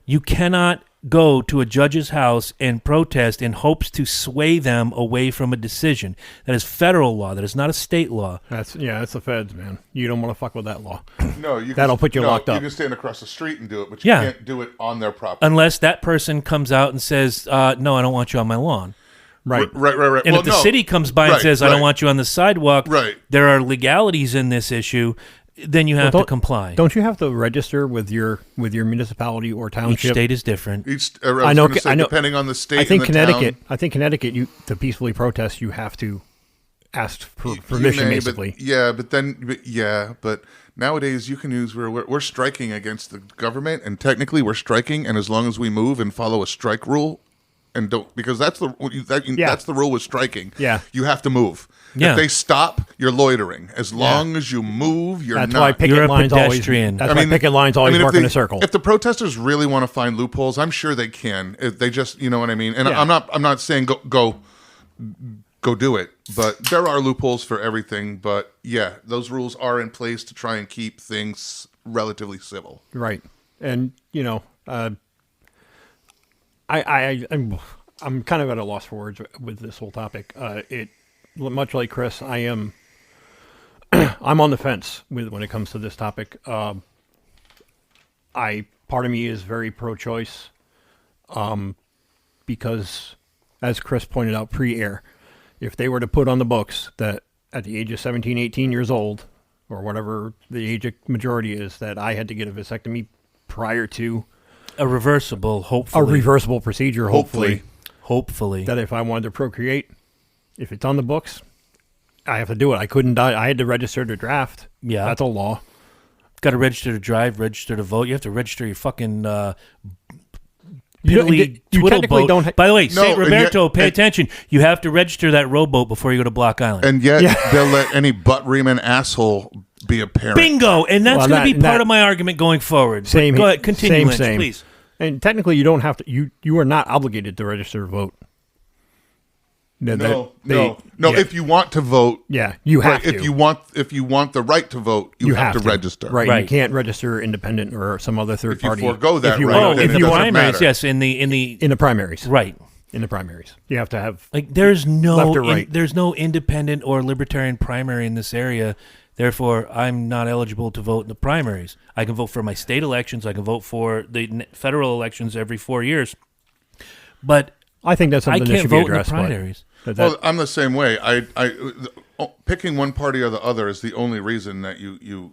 You cannot go to a judge's house and protest in hopes to sway them away from a decision. That is federal law. That is not a state law. That's the feds, man. You don't want to fuck with that law. No, that'll put you locked up. You can stand across the street and do it, but you can't do it on their property. Unless that person comes out and says, no, I don't want you on my lawn. Right. And if the city comes by and says, I don't want you on the sidewalk, there are legalities in this issue, then you have to comply. Don't you have to register with your municipality or township? Each state is different. I know. Depending on the state. I think and the Connecticut. Town. I think Connecticut. To peacefully protest, you have to ask for permission, basically. But nowadays you can use. We're striking against the government, and technically we're striking. And as long as we move and follow a strike rule, and don't, because that's the rule with striking. Yeah, you have to move. Yeah. If they stop, you're loitering. As long as you move, you're that's not. Why picket you're lines a pedestrian. That's why picket lines always work in a circle. If the protesters really want to find loopholes, I'm sure they can. If they just, you know what I mean. And I'm not saying go do it, but there are loopholes for everything. But yeah, those rules are in place to try and keep things relatively civil. Right, and I'm kind of at a loss for words with this whole topic. Much like Chris, I'm on the fence when it comes to this topic. Part of me is very pro-choice, because, as Chris pointed out pre-air, if they were to put on the books that at the age of 17, 18 years old, or whatever the age of majority is, that I had to get a vasectomy prior to a reversible procedure, hopefully, that if I wanted to procreate, if it's on the books, I have to do it. I couldn't die. I had to register to draft. Yeah. That's a law. Got to register to drive, register to vote. You have to register your fucking you technically don't. By the way, St. Roberto, pay attention. You have to register that rowboat before you go to Block Island. And yet they'll let any butt-reaming asshole be a parent. Bingo! And that's going to be part of my argument going forward. Go ahead, continue, Lynch, please. And technically, you don't have to. You are not obligated to register to vote. No. If you want to vote, you have to. If you want the right to vote, you have to register. Right. You can't register independent or some other third party. If you forego that right, if you primaries, yes, in the primaries, right. In the primaries, you have to have there's no left or right. There's no independent or libertarian primary in this area. Therefore, I'm not eligible to vote in the primaries. I can vote for my state elections. I can vote for the federal elections every 4 years. But I think that's something that should be addressed. I can't vote in the primaries. Well, I'm the same way. Picking one party or the other is the only reason that you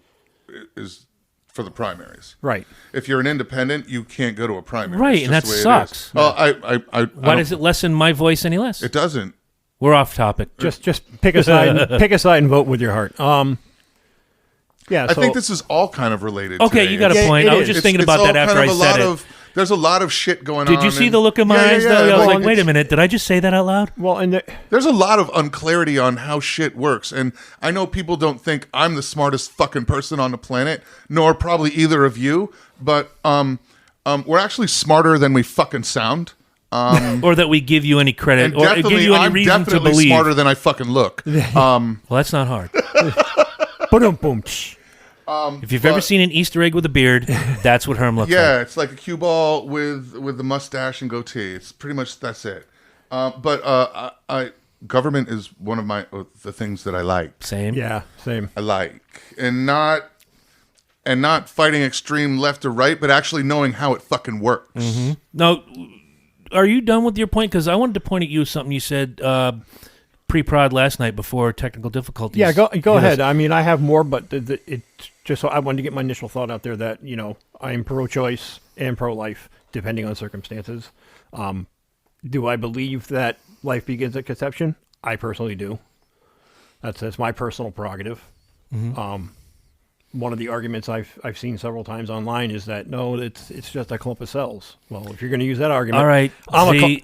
is for the primaries. Right. If you're an independent, you can't go to a primary. Right, and that sucks. Why does it lessen my voice any less? It doesn't. We're off topic. Just pick a side. Pick a side and vote with your heart. I think this is all kind of related. Okay, today. you got a point. I was just thinking about that after I said it. There's a lot of shit going on. Did you see the look in my eyes, though? I was like, wait a minute. Did I just say that out loud? Well, and there's a lot of unclarity on how shit works. And I know people don't think I'm the smartest fucking person on the planet, nor probably either of you. But we're actually smarter than we fucking sound. Or that we give you any credit, or give you any reason to believe. I'm definitely smarter than I fucking look. Well, that's not hard. Boom. If you've ever seen an Easter egg with a beard, that's what Herm looks like. Yeah, it's like a cue ball with the mustache and goatee. It's pretty much that's it. But government is one of the things that I like. Same. Yeah, same. I like and not fighting extreme left or right, but actually knowing how it fucking works. Mm-hmm. Now, are you done with your point? Because I wanted to point at you something you said pre-prod last night before technical difficulties. Yeah, go ahead. I mean, I have more, but it just so I wanted to get my initial thought out there that I am pro-choice and pro-life depending on circumstances. Do I believe that life begins at conception? I personally do. That's my personal prerogative. Mm-hmm. One of the arguments I've seen several times online is that no, it's just a clump of cells. Well, if you're going to use that argument, all right,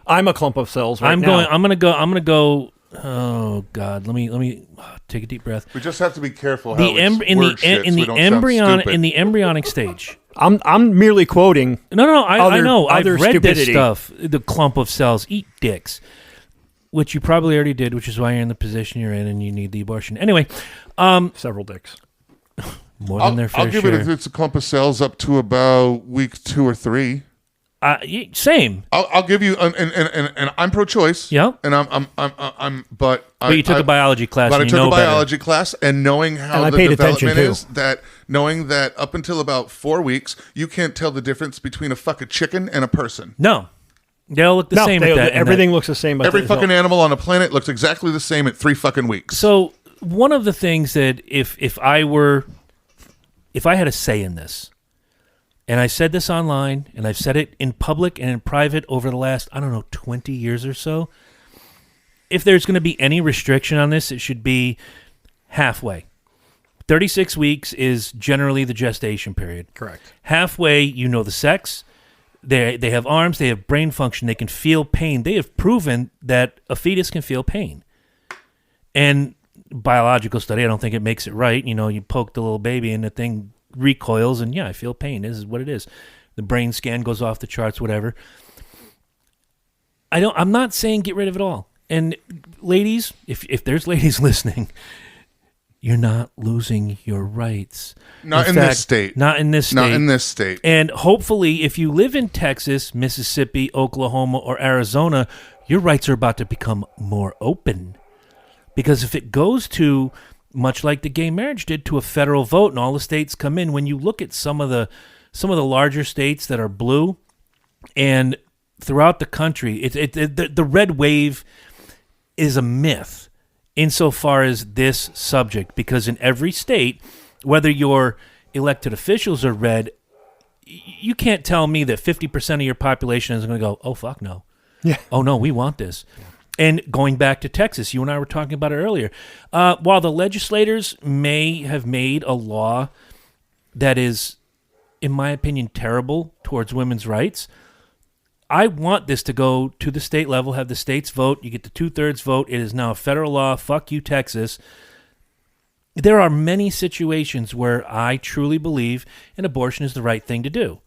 I'm a clump of cells. I'm going to go Oh God, let me take a deep breath. We just have to be careful how In the embryonic stage. I'm merely quoting. No, I know. I've read stupidity. this stuff. The clump of cells eat dicks, which you probably already did, which is why you're in the position you're in and you need the abortion. Anyway, Several dicks. more than their fair I'll give share. it's a clump of cells up to about week 2 or 3. Same. I'll give you, and I'm pro-choice. Yeah. And but you took a biology class. But and I you took know a biology better. class, and knowing how And I the paid attention, development too. is, that knowing that up until about 4 weeks, you can't tell the difference between a fucking chicken and a person. No, they all look the same. At that, everything looks the same. Every fucking animal on the planet looks exactly the same at 3 fucking weeks. So one of the things that if I had a say in this, and I said this online, and I've said it in public and in private over the last, 20 years or so, if there's going to be any restriction on this, it should be halfway. 36 weeks is generally the gestation period. Correct. Halfway, you know the sex. They have arms. They have brain function. They can feel pain. They have proven that a fetus can feel pain. And biological study, I don't think it makes it right. You poke the little baby and the thing recoils, and I feel pain. This is what it is. The brain scan goes off the charts, whatever. I'm not saying get rid of it all. And ladies, if there's ladies listening, you're not losing your rights. Not in this state. Not in this state. Not in this state. And hopefully, if you live in Texas, Mississippi, Oklahoma, or Arizona, your rights are about to become more open. Because if it goes to, much like the gay marriage did, to a federal vote and all the states come in, when you look at some of the larger states that are blue, and throughout the country, the red wave is a myth insofar as this subject, because in every state, whether your elected officials are red, you can't tell me that 50% of your population is going to go, oh, fuck no. Yeah. Oh, no, we want this. Yeah. And going back to Texas, you and I were talking about it earlier. While the legislators may have made a law that is, in my opinion, terrible towards women's rights, I want this to go to the state level, have the states vote. You get the 2/3 vote. It is now a federal law. Fuck you, Texas. There are many situations where I truly believe an abortion is the right thing to do.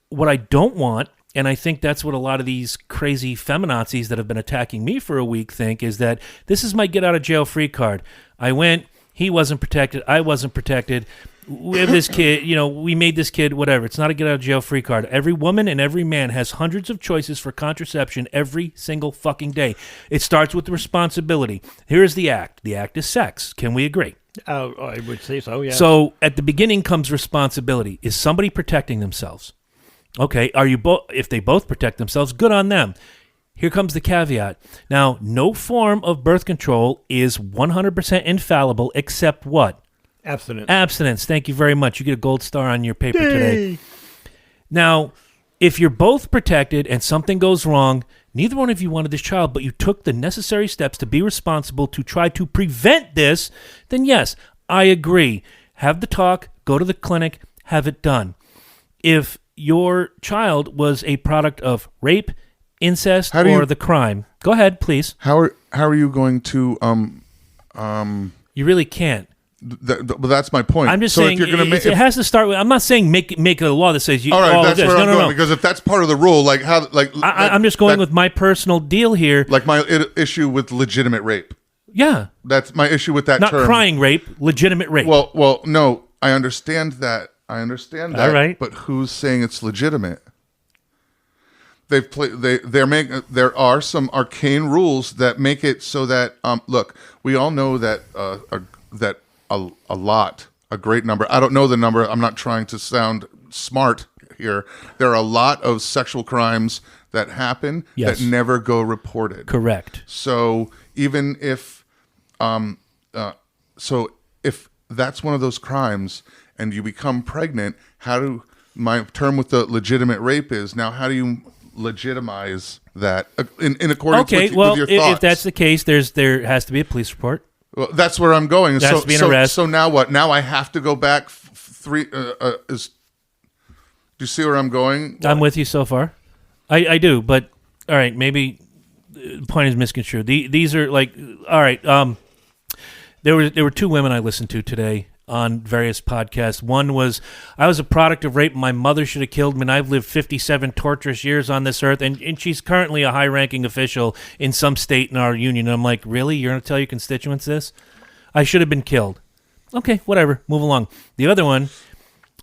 What I don't want, and I think that's what a lot of these crazy feminazis that have been attacking me for a week think, is that this is my get-out-of-jail-free card. I went, he wasn't protected, I wasn't protected. We have this kid, we made this kid, whatever. It's not a get-out-of-jail-free card. Every woman and every man has hundreds of choices for contraception every single fucking day. It starts with the responsibility. Here is the act. The act is sex. Can we agree? I would say so, yeah. So at the beginning comes responsibility. Is somebody protecting themselves? Okay, are you both? If they both protect themselves, good on them. Here comes the caveat. Now, no form of birth control is 100% infallible except what? Abstinence. Abstinence. Thank you very much. You get a gold star on your paper today. Now, if you're both protected and something goes wrong, neither one of you wanted this child, but you took the necessary steps to be responsible to try to prevent this, then yes, I agree. Have the talk, go to the clinic, have it done. If your child was a product of rape, incest, or the crime, go ahead, please. How are you going to You really can't. Well, that's my point. I'm just so saying if you're gonna it has to start with. I'm not saying make it a law that says you. All right, that's this. where I'm no, going, no. because if that's part of the rule, I'm just going with my personal deal here. Like my issue with legitimate rape. Yeah, that's my issue with that not term. Not crying rape, legitimate rape. Well, no, I understand that. All right, but who's saying it's legitimate? There are some arcane rules that make it so that look, we all know that a great number. I don't know the number. I'm not trying to sound smart here. There are a lot of sexual crimes that happen that never go reported. Correct. So even if if that's one of those crimes and you become pregnant, my term with the legitimate rape is now, how do you legitimize that in accordance with your thoughts? If that's the case, there has to be a police report. Well, that's where I'm going. There has to be an arrest. So now what? Now I have to go back do you see where I'm going? I'm with you so far. I do, but all right, maybe the point is misconstrued. These are like, all right. There were two women I listened to today on various podcasts. One was, I was a product of rape. My mother should have killed me, and I've lived 57 torturous years on this earth, and she's currently a high-ranking official in some state in our union. And I'm like, really? You're going to tell your constituents this? I should have been killed. Okay, whatever. Move along. The other one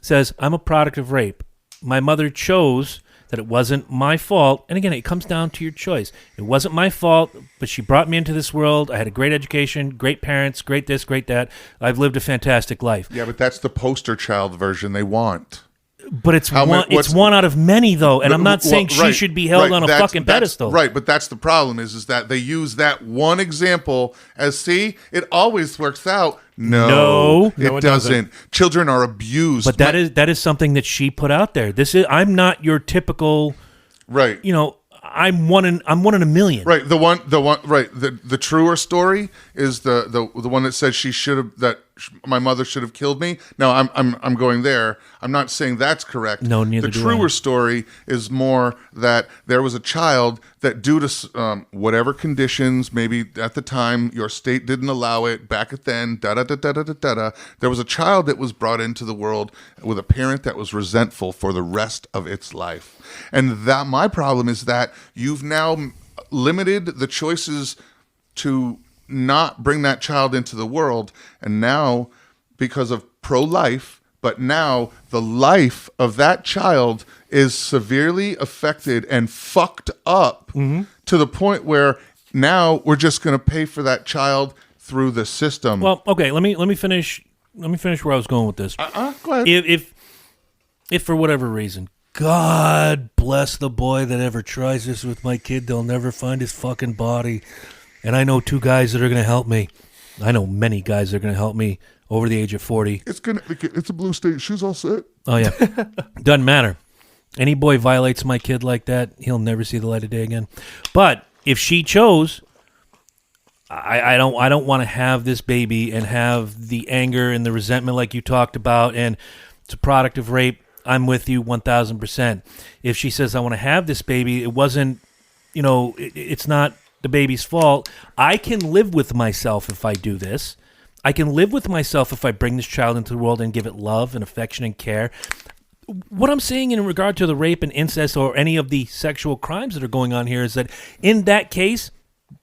says, I'm a product of rape. My mother chose that it wasn't my fault. And again, it comes down to your choice. It wasn't my fault, but she brought me into this world. I had a great education, great parents, great this, great that. I've lived a fantastic life. Yeah, but that's the poster child version they want. But it's one out of many, though, and I'm not saying she should be held on a fucking pedestal. Right, but that's the problem is that they use that one example as, see, it always works out. No, it doesn't. Children are abused. But that is something that she put out there. I'm not your typical, right. I'm one in a million. Right. The one. Right. The truer story is the one that says my mother should have killed me. No, I'm going there. I'm not saying that's correct. No, neither do I. The truer story is more that there was a child that, due to whatever conditions, maybe at the time your state didn't allow it, back at then, there was a child that was brought into the world with a parent that was resentful for the rest of its life. And that my problem is that you've now limited the choices to not bring that child into the world, and now, because of pro-life, but now the life of that child is severely affected and fucked up to the point where now we're just going to pay for that child through the system. Well, okay, let me finish where I was going with this. Go ahead. If for whatever reason, God bless the boy that ever tries this with my kid, they'll never find his fucking body. And I know two guys that are going to help me. I know many guys that are going to help me over the age of 40. It's a blue state. Shoes all set. Oh, yeah. Doesn't matter. Any boy violates my kid like that, he'll never see the light of day again. But if she chose, I don't want to have this baby and have the anger and the resentment like you talked about, and it's a product of rape. I'm with you 1,000%. If she says, I want to have this baby, it wasn't, it's not the baby's fault. I can live with myself if I do this. I can live with myself if I bring this child into the world and give it love and affection and care. What I'm saying in regard to the rape and incest or any of the sexual crimes that are going on here is that in that case,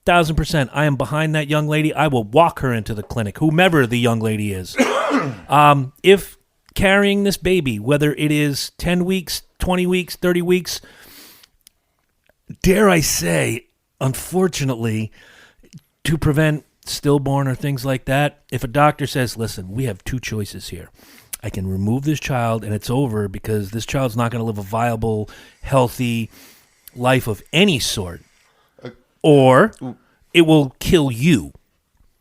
1,000%, I am behind that young lady. I will walk her into the clinic, whomever the young lady is. If carrying this baby, whether it is 10 weeks, 20 weeks, 30 weeks, dare I say, unfortunately, to prevent stillborn or things like that, if a doctor says, listen, we have two choices here. I can remove this child and it's over because this child's not going to live a viable, healthy life of any sort, or it will kill you.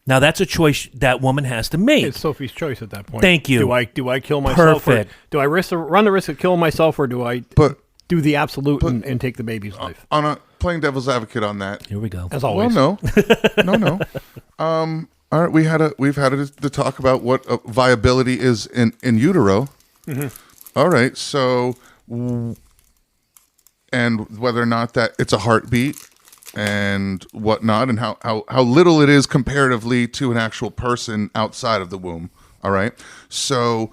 Now, that's a choice that woman has to make. It's Sophie's choice at that point. Thank you. Do I kill myself? Perfect. Or do I run the risk of killing myself, or do I do the absolute and take the baby's life? Playing devil's advocate on that. Here we go. As always. Well, no. All right, we've had to talk about what viability is in utero. Mm-hmm. All right, so and whether or not that it's a heartbeat and whatnot, and how little it is comparatively to an actual person outside of the womb. All right, so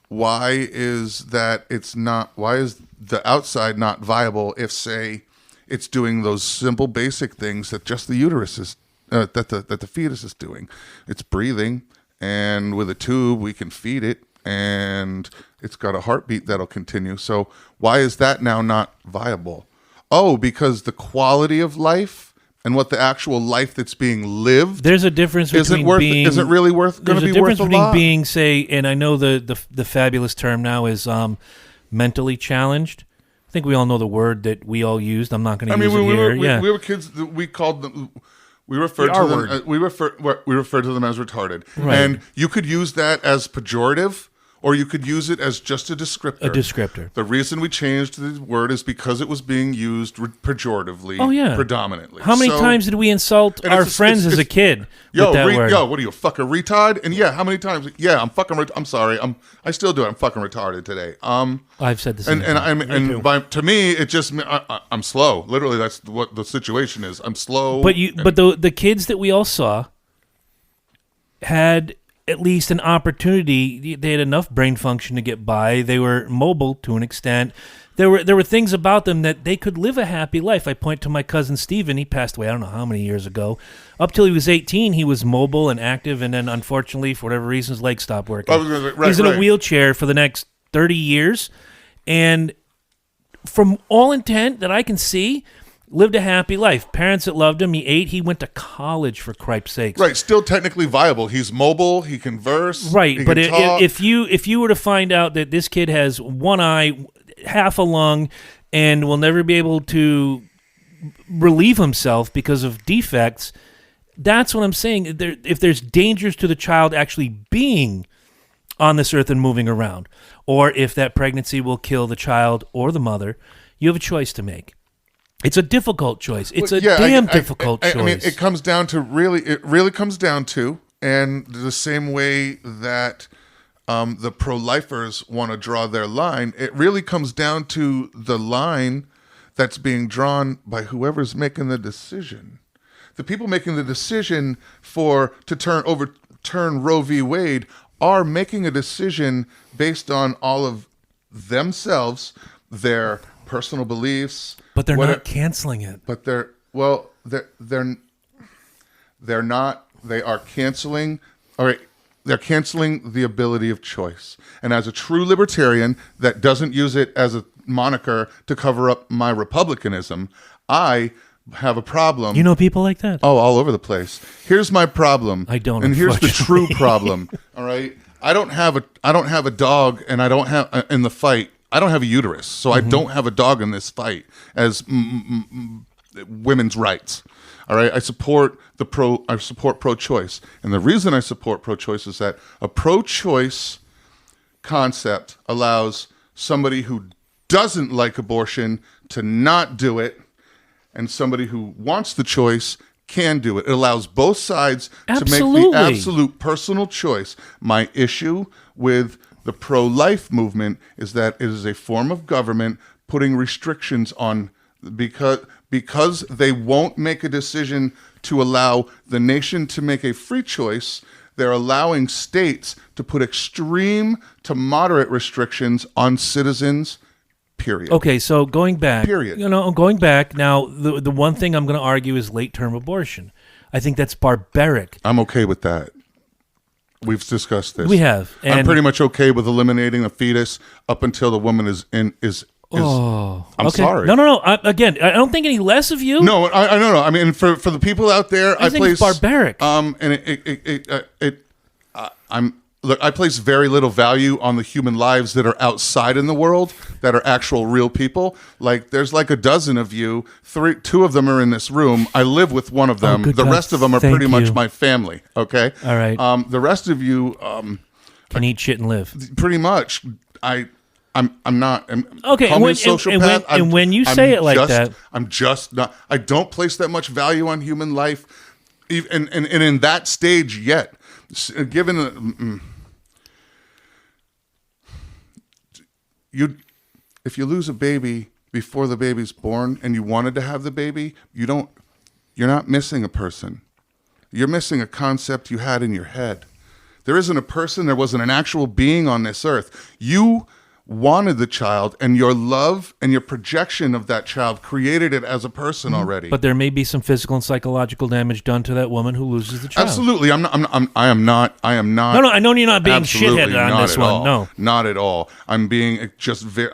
why is the outside not viable if, say, it's doing those simple basic things that just the uterus is that the fetus is doing? It's breathing, and with a tube we can feed it, and it's got a heartbeat that'll continue. So why is that now not viable? Oh, because the quality of life and what the actual life that's being lived. There's a difference between is it really worth going to be worth a lot? There's a difference between being, say, and I know the fabulous term now is mentally challenged. I think we all know the word that we all used. I'm not going to use it here. We were kids. We called them. We referred to them. We referred to them as retarded, right. And you could use that as pejorative, or you could use it as just a descriptor. A descriptor. The reason we changed the word is because it was being used pejoratively. Oh, yeah. Predominantly. How many times did we insult our friends as a kid with that word? Yo, what are you, a fucking retard? And yeah, how many times? Yeah, I'm fucking. I'm sorry. I still do it. I'm fucking retarded today. I've said the same. To me, it just I'm slow. Literally, that's what the situation is. I'm slow. But the kids that we all saw had at least an opportunity. They had enough brain function to get by. They were mobile to an extent. There were things about them that they could live a happy life. I point to my cousin Steven. He passed away I don't know how many years ago. Up till he was 18, he was mobile and active, and then unfortunately, for whatever reason, his legs stopped working. He's in a wheelchair for the next 30 years, and from all intent that I can see, lived a happy life. Parents that loved him. He ate. He went to college, for cripe's sakes. Right. Still technically viable. He's mobile. He can verse. Right. He But can talk. if you were to find out that this kid has one eye, half a lung, and will never be able to relieve himself because of defects, that's what I'm saying. If there's dangers to the child actually being on this earth and moving around, or if that pregnancy will kill the child or the mother, you have a choice to make. It's a difficult choice. It's difficult choice. I mean, it comes down to it really comes down to, and the same way that the pro-lifers want to draw their line, it really comes down to the line that's being drawn by whoever's making the decision. The people making the decision to overturn Roe v. Wade are making a decision based on all of themselves, their personal beliefs. But they're not canceling it. But they're not. They are canceling. All right, they're canceling the ability of choice. And as a true libertarian that doesn't use it as a moniker to cover up my republicanism, I have a problem. You know people like that? Oh, all over the place. Here's my problem. I don't. And here's the true problem. All right, I don't have a dog, and I don't have in the fight. I don't have a uterus, so I don't have a dog in this fight as women's rights. All right, I support pro-choice, and the reason I support pro-choice is that a pro-choice concept allows somebody who doesn't like abortion to not do it, and somebody who wants the choice can do it. It allows both sides to make the absolute personal choice. My issue with the pro-life movement is that it is a form of government putting restrictions on because they won't make a decision to allow the nation to make a free choice. They're allowing states to put extreme to moderate restrictions on citizens. Period. Okay, so going back. Period. Going back now. The one thing I'm going to argue is late-term abortion. I think that's barbaric. I'm okay with that. We've discussed this. We have. And I'm pretty much okay with eliminating a fetus up until the woman is. I'm okay. sorry. No. I don't think any less of you. No, I don't know. I mean, for the people out there, I think it's barbaric. I place very little value on the human lives that are outside in the world, that are actual real people. Like, there's like a dozen of you. Two of them are in this room. I live with one of them. The rest of them are pretty much my family. Okay. All right. The rest of you can eat shit and live. Pretty much. I'm not. Okay. Call me a sociopath. And when you say it like that, I'm just not. I don't place that much value on human life, and in that stage yet. Given if you lose a baby before the baby's born and you wanted to have the baby, you're not missing a person. You're missing a concept you had in your head. There isn't a person, there wasn't an actual being on this earth. You wanted the child, and your love and your projection of that child created it as a person already. But there may be some physical and psychological damage done to that woman who loses the child. Absolutely. I am not. No, I know you're not being shitheaded on this one. All. No, not at all. I'm being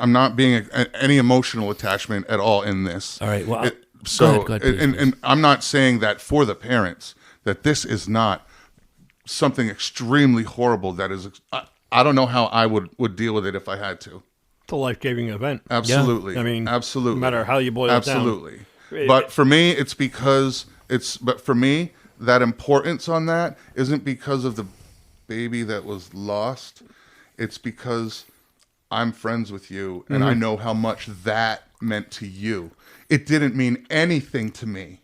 I'm not being any emotional attachment at all in this. All right. Well, go ahead, and I'm not saying that for the parents, that this is not something extremely horrible. That is. I don't know how I would deal with it if I had to. It's a life-giving event. Absolutely. Yeah. I mean, absolutely. No matter how you boil it down. Absolutely. But for me, but for me, that importance on that isn't because of the baby that was lost. it's because I'm friends with you, and I know how much that meant to you. It didn't mean anything to me,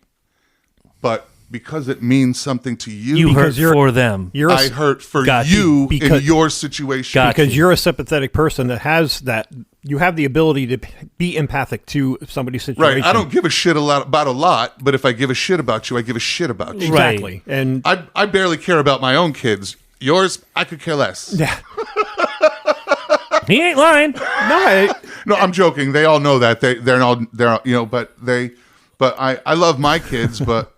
but because it means something to you, You hurt for them. I hurt for you in your situation. Because you're a sympathetic person that has that. You have the ability to be empathic to somebody's situation. Right. I don't give a shit about a lot, but if I give a shit about you, I give a shit about you. Exactly. Right. And I barely care about my own kids. Yours, I could care less. yeah. He ain't lying. No, I'm joking. They all know that. They're but I love my kids, but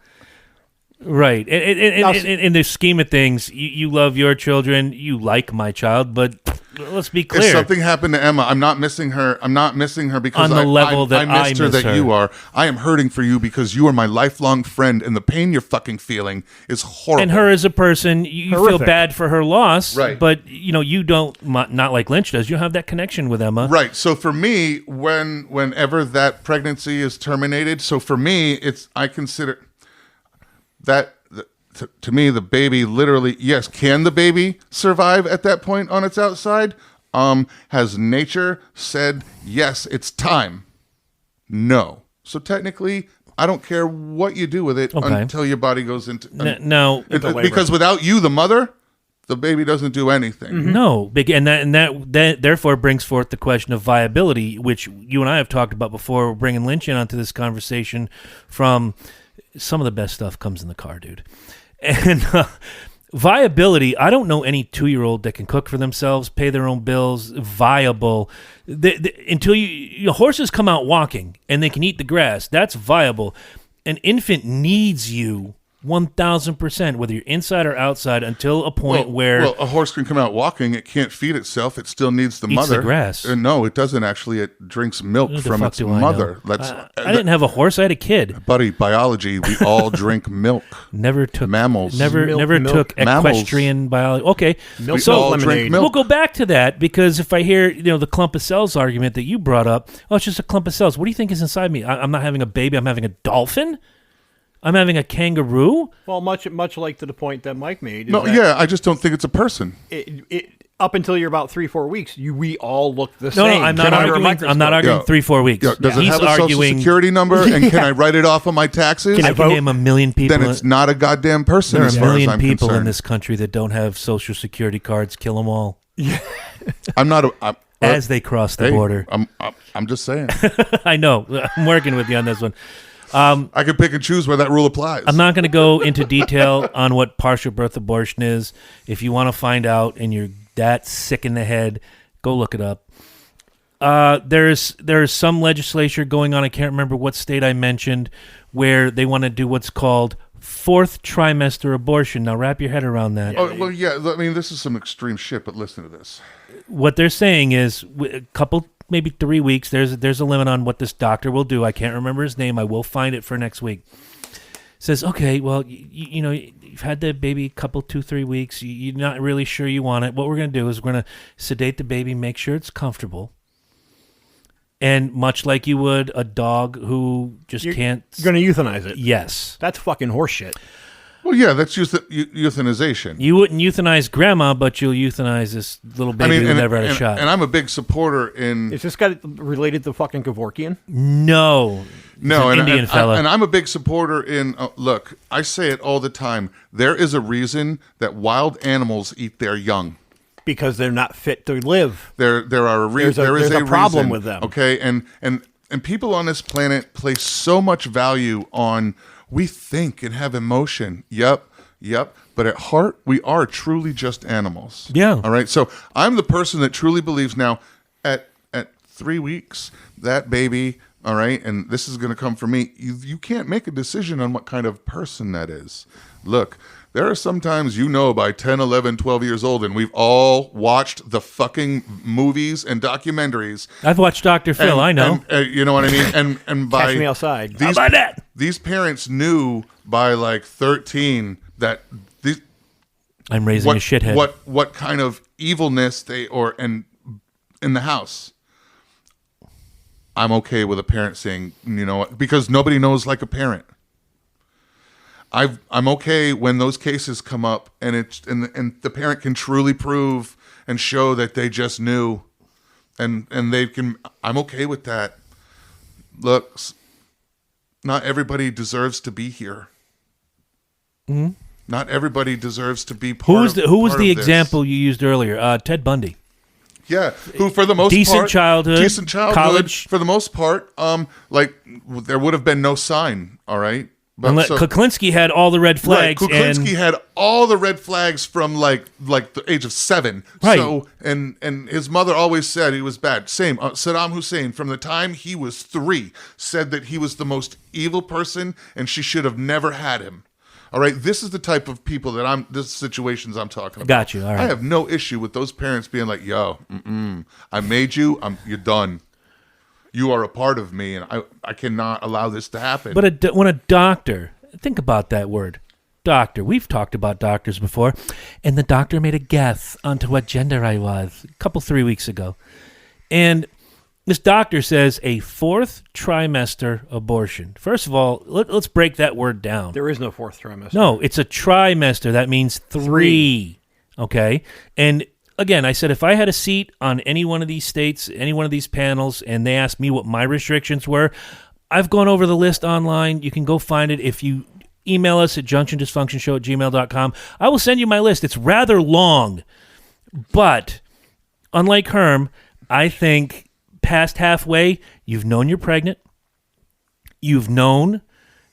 Right. In the scheme of things, you love your children. You like my child, but let's be clear. if something happened to Emma, I'm not missing her. I'm not missing her because On the level that I missed her miss that her. you are. I am hurting for you because you are my lifelong friend, and the pain you're fucking feeling is horrible. And her as a person, you feel Horrific. bad for her loss, Right. but you don't, not like Lynch does. You have that connection with Emma. Right. So for me, whenever that pregnancy is terminated, so for me, I consider that to me, the baby literally, yes, can the baby survive at that point on its outside? Has nature said, yes, it's time? No. So technically, I don't care what you do with it until your body goes into... No. because without you, the mother, the baby doesn't do anything. No, and that therefore brings forth the question of viability, which you and I have talked about before. We're bringing Lynch in onto this conversation from some of the best stuff comes in the car, dude. And viability, I don't know any 2-year-old that can cook for themselves, pay their own bills, viable. Until horses come out walking and they can eat the grass, that's viable. An infant needs you 1,000%, whether you're inside or outside, until a point where... Well, a horse can come out walking. It can't feed itself. It still needs the Eats mother. the grass. No, it doesn't actually. It drinks milk from its mother. I didn't have a horse. I had a kid. Buddy, biology, we all drink milk. Never took... Mammals. Never took equestrian biology. Okay, Milk so all drink we'll milk. go back to that, because if I hear the clump of cells argument that you brought up, it's just a clump of cells. What do you think is inside me? I'm not having a baby. I'm having a dolphin? I'm having a kangaroo? Well, much like to the point that Mike made. I just don't think it's a person. Up until you're about 3-4 weeks, we all look the No, same. I'm not arguing. I'm not arguing 3-4 weeks. Does it He's have a arguing, social security number, and can I write it off on my taxes? I can name a million people. Then it's not a goddamn person. There are as a far as million I'm people concerned. in this country that don't have social security cards. Kill them all. I'm not as they cross the border. I'm just saying. I know. I'm working with you on this one. I can pick and choose where that rule applies. I'm not going to go into detail on what partial birth abortion is. If you want to find out and you're that sick in the head, go look it up. There's some legislature going on. I can't remember what state I mentioned, where they want to do what's called 4th trimester abortion. Now wrap your head around that. Oh, well, yeah. I mean, this is some extreme shit, but listen to this. What they're saying is a couple, maybe 3 weeks, there's a limit on what this doctor will do. I can't remember his name. I will find it for next week. Says, okay, well, you've had the baby a couple, 2-3 weeks. You're not really sure you want it. What we're going to do is we're going to sedate the baby, make sure it's comfortable. And much like you would a dog who just can't... You're going to euthanize it. Yes. That's fucking horseshit. Well, yeah, that's euthanization. You wouldn't euthanize grandma, but you'll euthanize this little baby who never had a shot. And I'm a big supporter in... Is this guy related to fucking Kevorkian? No. No, an Indian fella. And I'm a big supporter in... look, I say it all the time. There is a reason that wild animals eat their young. Because they're not fit to live. There are a reason. There is a problem reason, with them. Okay, and people on this planet place so much value on... We think and have emotion. Yep. But at heart, we are truly just animals. Yeah. All right. So I'm the person that truly believes now at 3 weeks, that baby, all right, and this is going to come from me. You can't make a decision on what kind of person that is. Look, there are sometimes, by 10, 11, 12 years old, and we've all watched the fucking movies and documentaries. I've watched Dr. Phil, I know. You know what I mean? And by... Catch Me Outside. How about that? These parents knew by like 13 that these... I'm raising a shithead. What kind of evilness in the house. I'm okay with a parent saying, because nobody knows like a parent. I'm okay when those cases come up and the parent can truly prove and show that they just knew, and they can. I'm okay with that. Look, not everybody deserves to be here. Mm-hmm. Not everybody deserves to be part Who was of the this. example you used earlier? Ted Bundy. Yeah, who for the most decent childhood, college. For the most part, like there would have been no sign. All right, but Kuklinski had all the red flags. Right, Kuklinski had all the red flags from like the age of 7. Right. So and his mother always said he was bad. Same Saddam Hussein from the time he was 3 said that he was the most evil person and she should have never had him. All right, this is the type of people that this situations I'm talking about. Got you. All right. I have no issue with those parents being like, "Yo, I made you. You're done. You are a part of me, and I cannot allow this to happen." But when a doctor, think about that word, doctor. We've talked about doctors before, and the doctor made a guess onto what gender I was a 3 weeks ago, and this doctor says a 4th trimester abortion. First of all, let's break that word down. There is no 4th trimester. No, it's a trimester. That means 3. Okay? And again, I said if I had a seat on any one of these states, any one of these panels, and they asked me what my restrictions were, I've gone over the list online. You can go find it. If you email us at junctiondysfunctionshow@gmail.com, I will send you my list. It's rather long. But unlike Herm, I think past halfway, you've known you're pregnant. You've known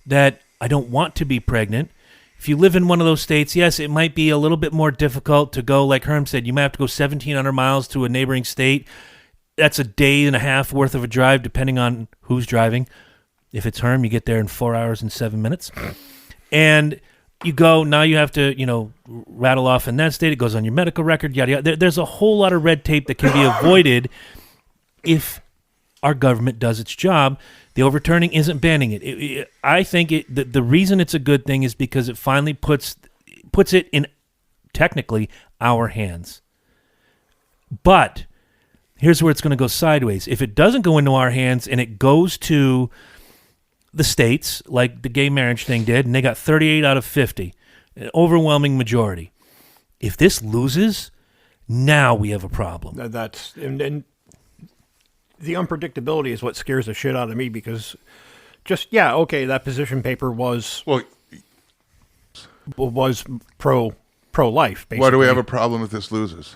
that I don't want to be pregnant. If you live in one of those states, yes, it might be a little bit more difficult to go, like Herm said, you might have to go 1,700 miles to a neighboring state. That's a day and a half worth of a drive, depending on who's driving. If it's Herm, you get there in 4 hours and 7 minutes. And you go, now you have to, rattle off in that state. It goes on your medical record, yada, yada. There's a whole lot of red tape that can be avoided if our government does its job. The overturning isn't banning it. I think the reason it's a good thing is because it finally puts it in, technically, our hands. But here's where it's going to go sideways. If it doesn't go into our hands and it goes to the states, like the gay marriage thing did, and they got 38 out of 50, an overwhelming majority. If this loses, now we have a problem. And the unpredictability is what scares the shit out of me, because that position paper was pro-life, basically. Why do we have a problem if this loses?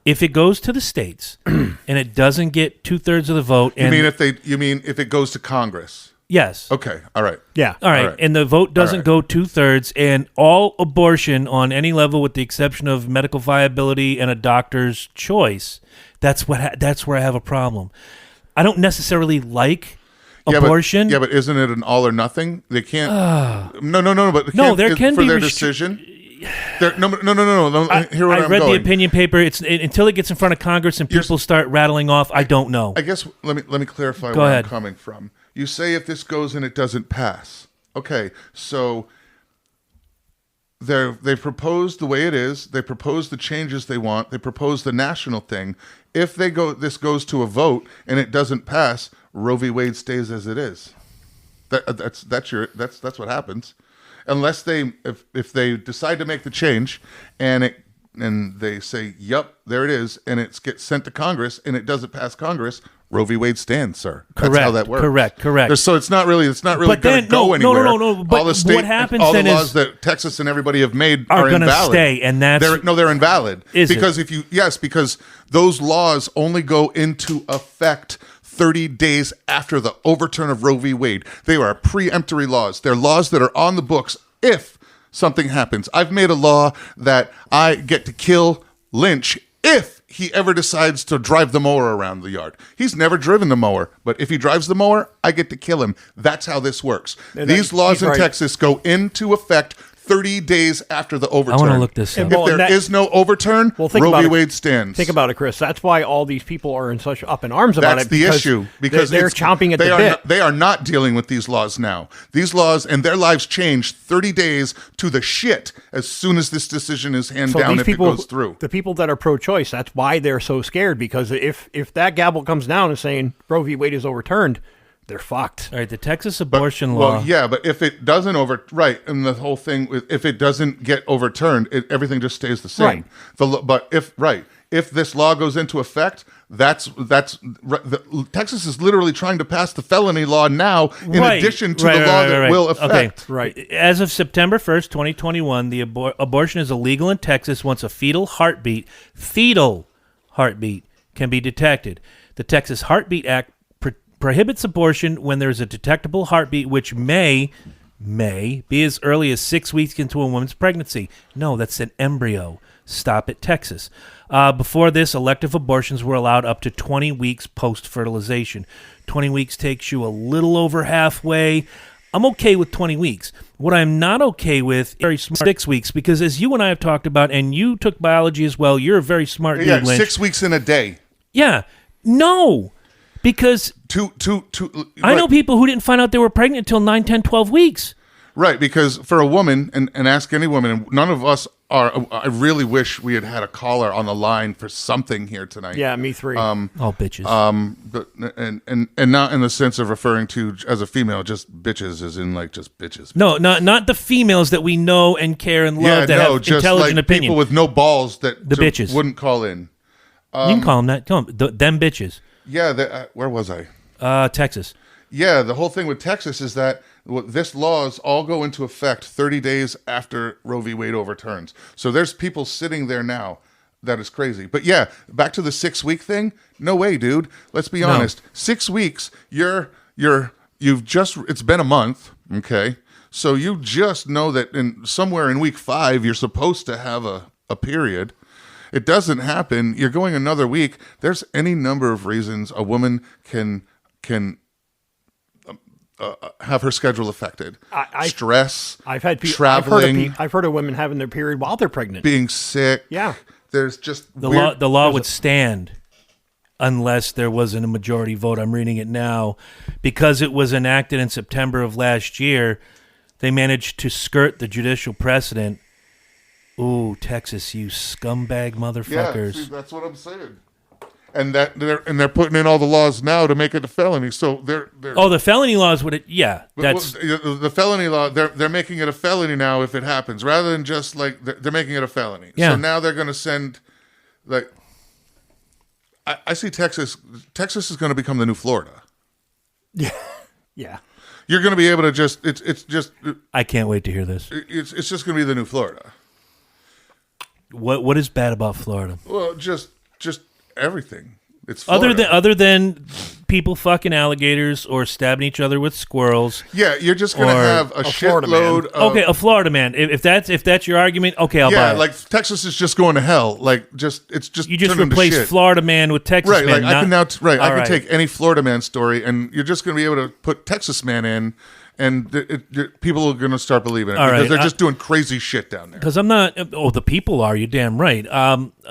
If it goes to the states and it doesn't get 2/3 of the vote, You mean if it goes to Congress? Yes. Okay. All right. Yeah. All right. And the vote doesn't go 2/3, and all abortion on any level, with the exception of medical viability and a doctor's choice, that's where I have a problem. I don't necessarily like abortion. But isn't it an all or nothing? They can't. No. But there can for be their decision. No. Hear what I I'm read going. the opinion paper. It's until it gets in front of Congress and people start rattling off. I don't know. I guess let me clarify Go where ahead. I'm coming from. You say if this goes and it doesn't pass. Okay, so they proposed the way it is. They proposed the changes they want. They proposed the national thing. If this goes to a vote and it doesn't pass, Roe v. Wade stays as it is. That's what happens, unless if they decide to make the change and they say, "Yep, there it is," and it gets sent to Congress and it doesn't pass Congress, Roe v. Wade stands, sir. That's how that works. Correct. So it's not really going to go anywhere. No. But all the state, what happens all then the laws is that Texas and everybody have made are going to invalid. stay, and they're invalid. Because because those laws only go into effect 30 days after the overturn of Roe v. Wade. They are preemptory laws. They're laws that are on the books if something happens. I've made a law that I get to kill Lynch if he ever decides to drive the mower around the yard. He's never driven the mower, but if he drives the mower, I get to kill him. That's how this works. These laws in Texas go into effect 30 days after the overturn. I want to look this up. If there is no overturn, Roe v. Wade stands. Think about it, Chris. That's why all these people are in such up in arms about That's it. The issue. Because they're chomping at the bit. They are not dealing with these laws now. These laws and their lives change 30 days to the shit as soon as this decision is handed down if it goes through. The people that are pro-choice, that's why they're so scared, because if that gavel comes down and saying Roe v. Wade is overturned, they're fucked. All right, the Texas abortion law. Well, yeah, but if it doesn't and the whole thing, if it doesn't get overturned, everything just stays the same. Right. But if this law goes into effect, Texas is literally trying to pass the felony law now, in addition to the law that will affect. Okay. Right. As of September 1st, 2021, the abortion is illegal in Texas once a fetal heartbeat can be detected. The Texas Heartbeat Act prohibits abortion when there is a detectable heartbeat, which may be as early as 6 weeks into a woman's pregnancy. No, that's an embryo. Stop it, Texas. Before this, elective abortions were allowed up to 20 weeks post-fertilization. 20 weeks takes you a little over halfway. I'm okay with 20 weeks. What I'm not okay with is 6 weeks, because as you and I have talked about, and you took biology as well, you're a very smart dude, Lynch. 6 weeks in a day. Yeah. No. Because I know people who didn't find out they were pregnant until 9, 10, 12 weeks. Right, because for a woman, and ask any woman, and none of us are, I really wish we had a caller on the line for something here tonight. Yeah, me three. Bitches. But, and not in the sense of referring to as a female, just bitches, as in like just bitches. No, not the females that we know and care and love that have just intelligent like opinion. people with no balls that the bitches wouldn't call in. You can call them that. Call them them bitches. Yeah, where was I? Texas. Yeah, the whole thing with Texas is that this laws all go into effect 30 days after Roe v. Wade overturns. So there's people sitting there now. That is crazy. But yeah, back to the 6 week thing. No way, dude. Let's be honest. 6 weeks. It's been a month. Okay, so you just know that somewhere in week 5 you're supposed to have a period. It doesn't happen. You're going another week. There's any number of reasons a woman can have her schedule affected. Stress. I've had traveling. I've heard of women having their period while they're pregnant. Being sick. Yeah. There's just the law would stand unless there wasn't a majority vote. I'm reading it now. Because it was enacted in September of last year, they managed to skirt the judicial precedent. Ooh, Texas, you scumbag motherfuckers. Yeah, see, that's what I'm saying. And they're putting in all the laws now to make it a felony. So they're the felony laws would that's the felony law. They're making it a felony now if it happens, rather than just like they're making it a felony. Yeah. So now they're going to send like I see Texas. Texas is going to become the new Florida. Yeah, yeah. You're going to be able to just it's just. I can't wait to hear this. It's just going to be the new Florida. What is bad about Florida? Well, just everything. It's Florida. Other than people fucking alligators or stabbing each other with squirrels. Yeah, you're just going to have a shitload of... Okay, a Florida man. If that's your argument, okay, I'll buy it. Yeah, like Texas is just going to hell. Like you just replace Florida man with Texas man. Right, like I can take any Florida man story and you're just going to be able to put Texas man in. And people are going to start believing it because they're just doing crazy shit down there. Because I'm not... Oh, the people are. You're damn right.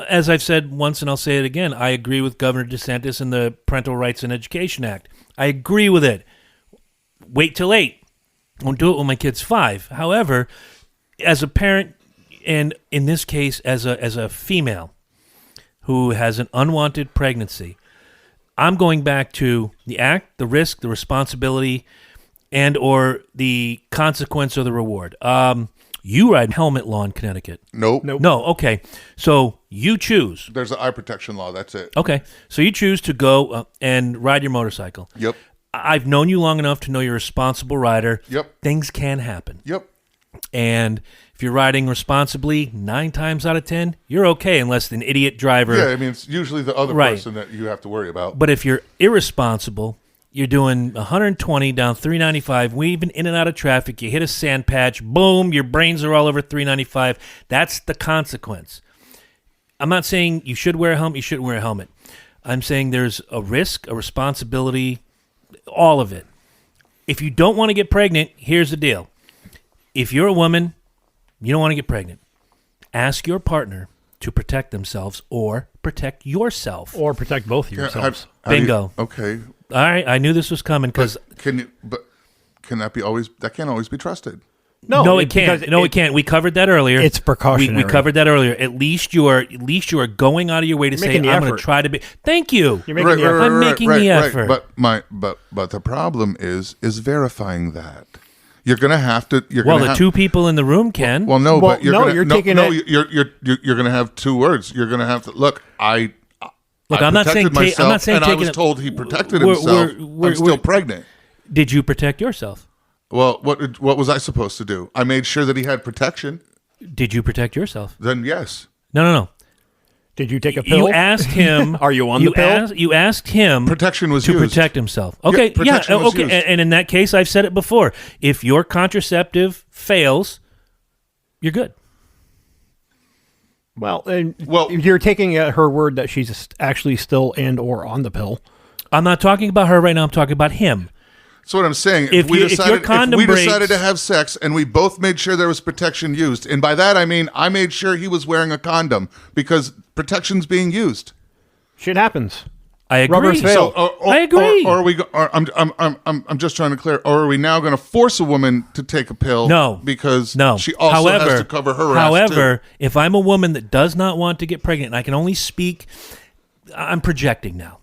As I've said once and I'll say it again, I agree with Governor DeSantis and the Parental Rights and Education Act. I agree with it. Wait till 8. Won't do it when my kid's 5. However, as a parent, and in this case as a female who has an unwanted pregnancy, I'm going back to the act, the risk, the responsibility, and or the consequence or the reward. You ride helmet law in Connecticut. Nope. No, okay. So you choose. There's an eye protection law, that's it. Okay. So you choose to go and ride your motorcycle. Yep. I've known you long enough to know you're a responsible rider. Yep. Things can happen. Yep. And if you're riding responsibly, 9 times out of 10, you're okay unless an idiot driver... Yeah, I mean, it's usually the other person that you have to worry about. But if you're irresponsible... You're doing 120 down 395, weaving in and out of traffic. You hit a sand patch, boom, your brains are all over 395. That's the consequence. I'm not saying you should wear a helmet, you shouldn't wear a helmet. I'm saying there's a risk, a responsibility, all of it. If you don't want to get pregnant, here's the deal. If you're a woman, you don't want to get pregnant, ask your partner to protect themselves or protect yourself. Or protect both of yourselves. Bingo. Okay. All right, I knew this was coming because can that be always? That can't always be trusted. No, it can't. No, it can't. We covered that earlier. It's precautionary. We covered that earlier. At least you are going out of your way to say, I'm going to try to be. Thank you. You're making the effort. I'm making the effort. But the problem is verifying that. You're going to have to. The two people in the room can. Well, no, but you're you're going to have two words. You're going to have to look. I'm not saying and I was told he protected himself. I'm still pregnant. Did you protect yourself? Well, what was I supposed to do? I made sure that he had protection. Did you protect yourself? Then yes. No. Did you take a pill? You asked him. Are you on the pill? You asked him. Protection was to used. protect himself. Okay, okay. And in that case, I've said it before. If your contraceptive fails, you're good. Well, you're taking her word that she's actually still and or on the pill. I'm not talking about her right now. I'm talking about him. That's what I'm saying. If we decided to have sex and we both made sure there was protection used, and by that I mean I made sure he was wearing a condom because protection's being used. Shit happens. I agree. Rubbers fail. I agree. I'm just trying to clear. Or are we now going to force a woman to take a pill? No, because she also has to cover her ass. However, if I'm a woman that does not want to get pregnant, and I can only speak, I'm projecting now.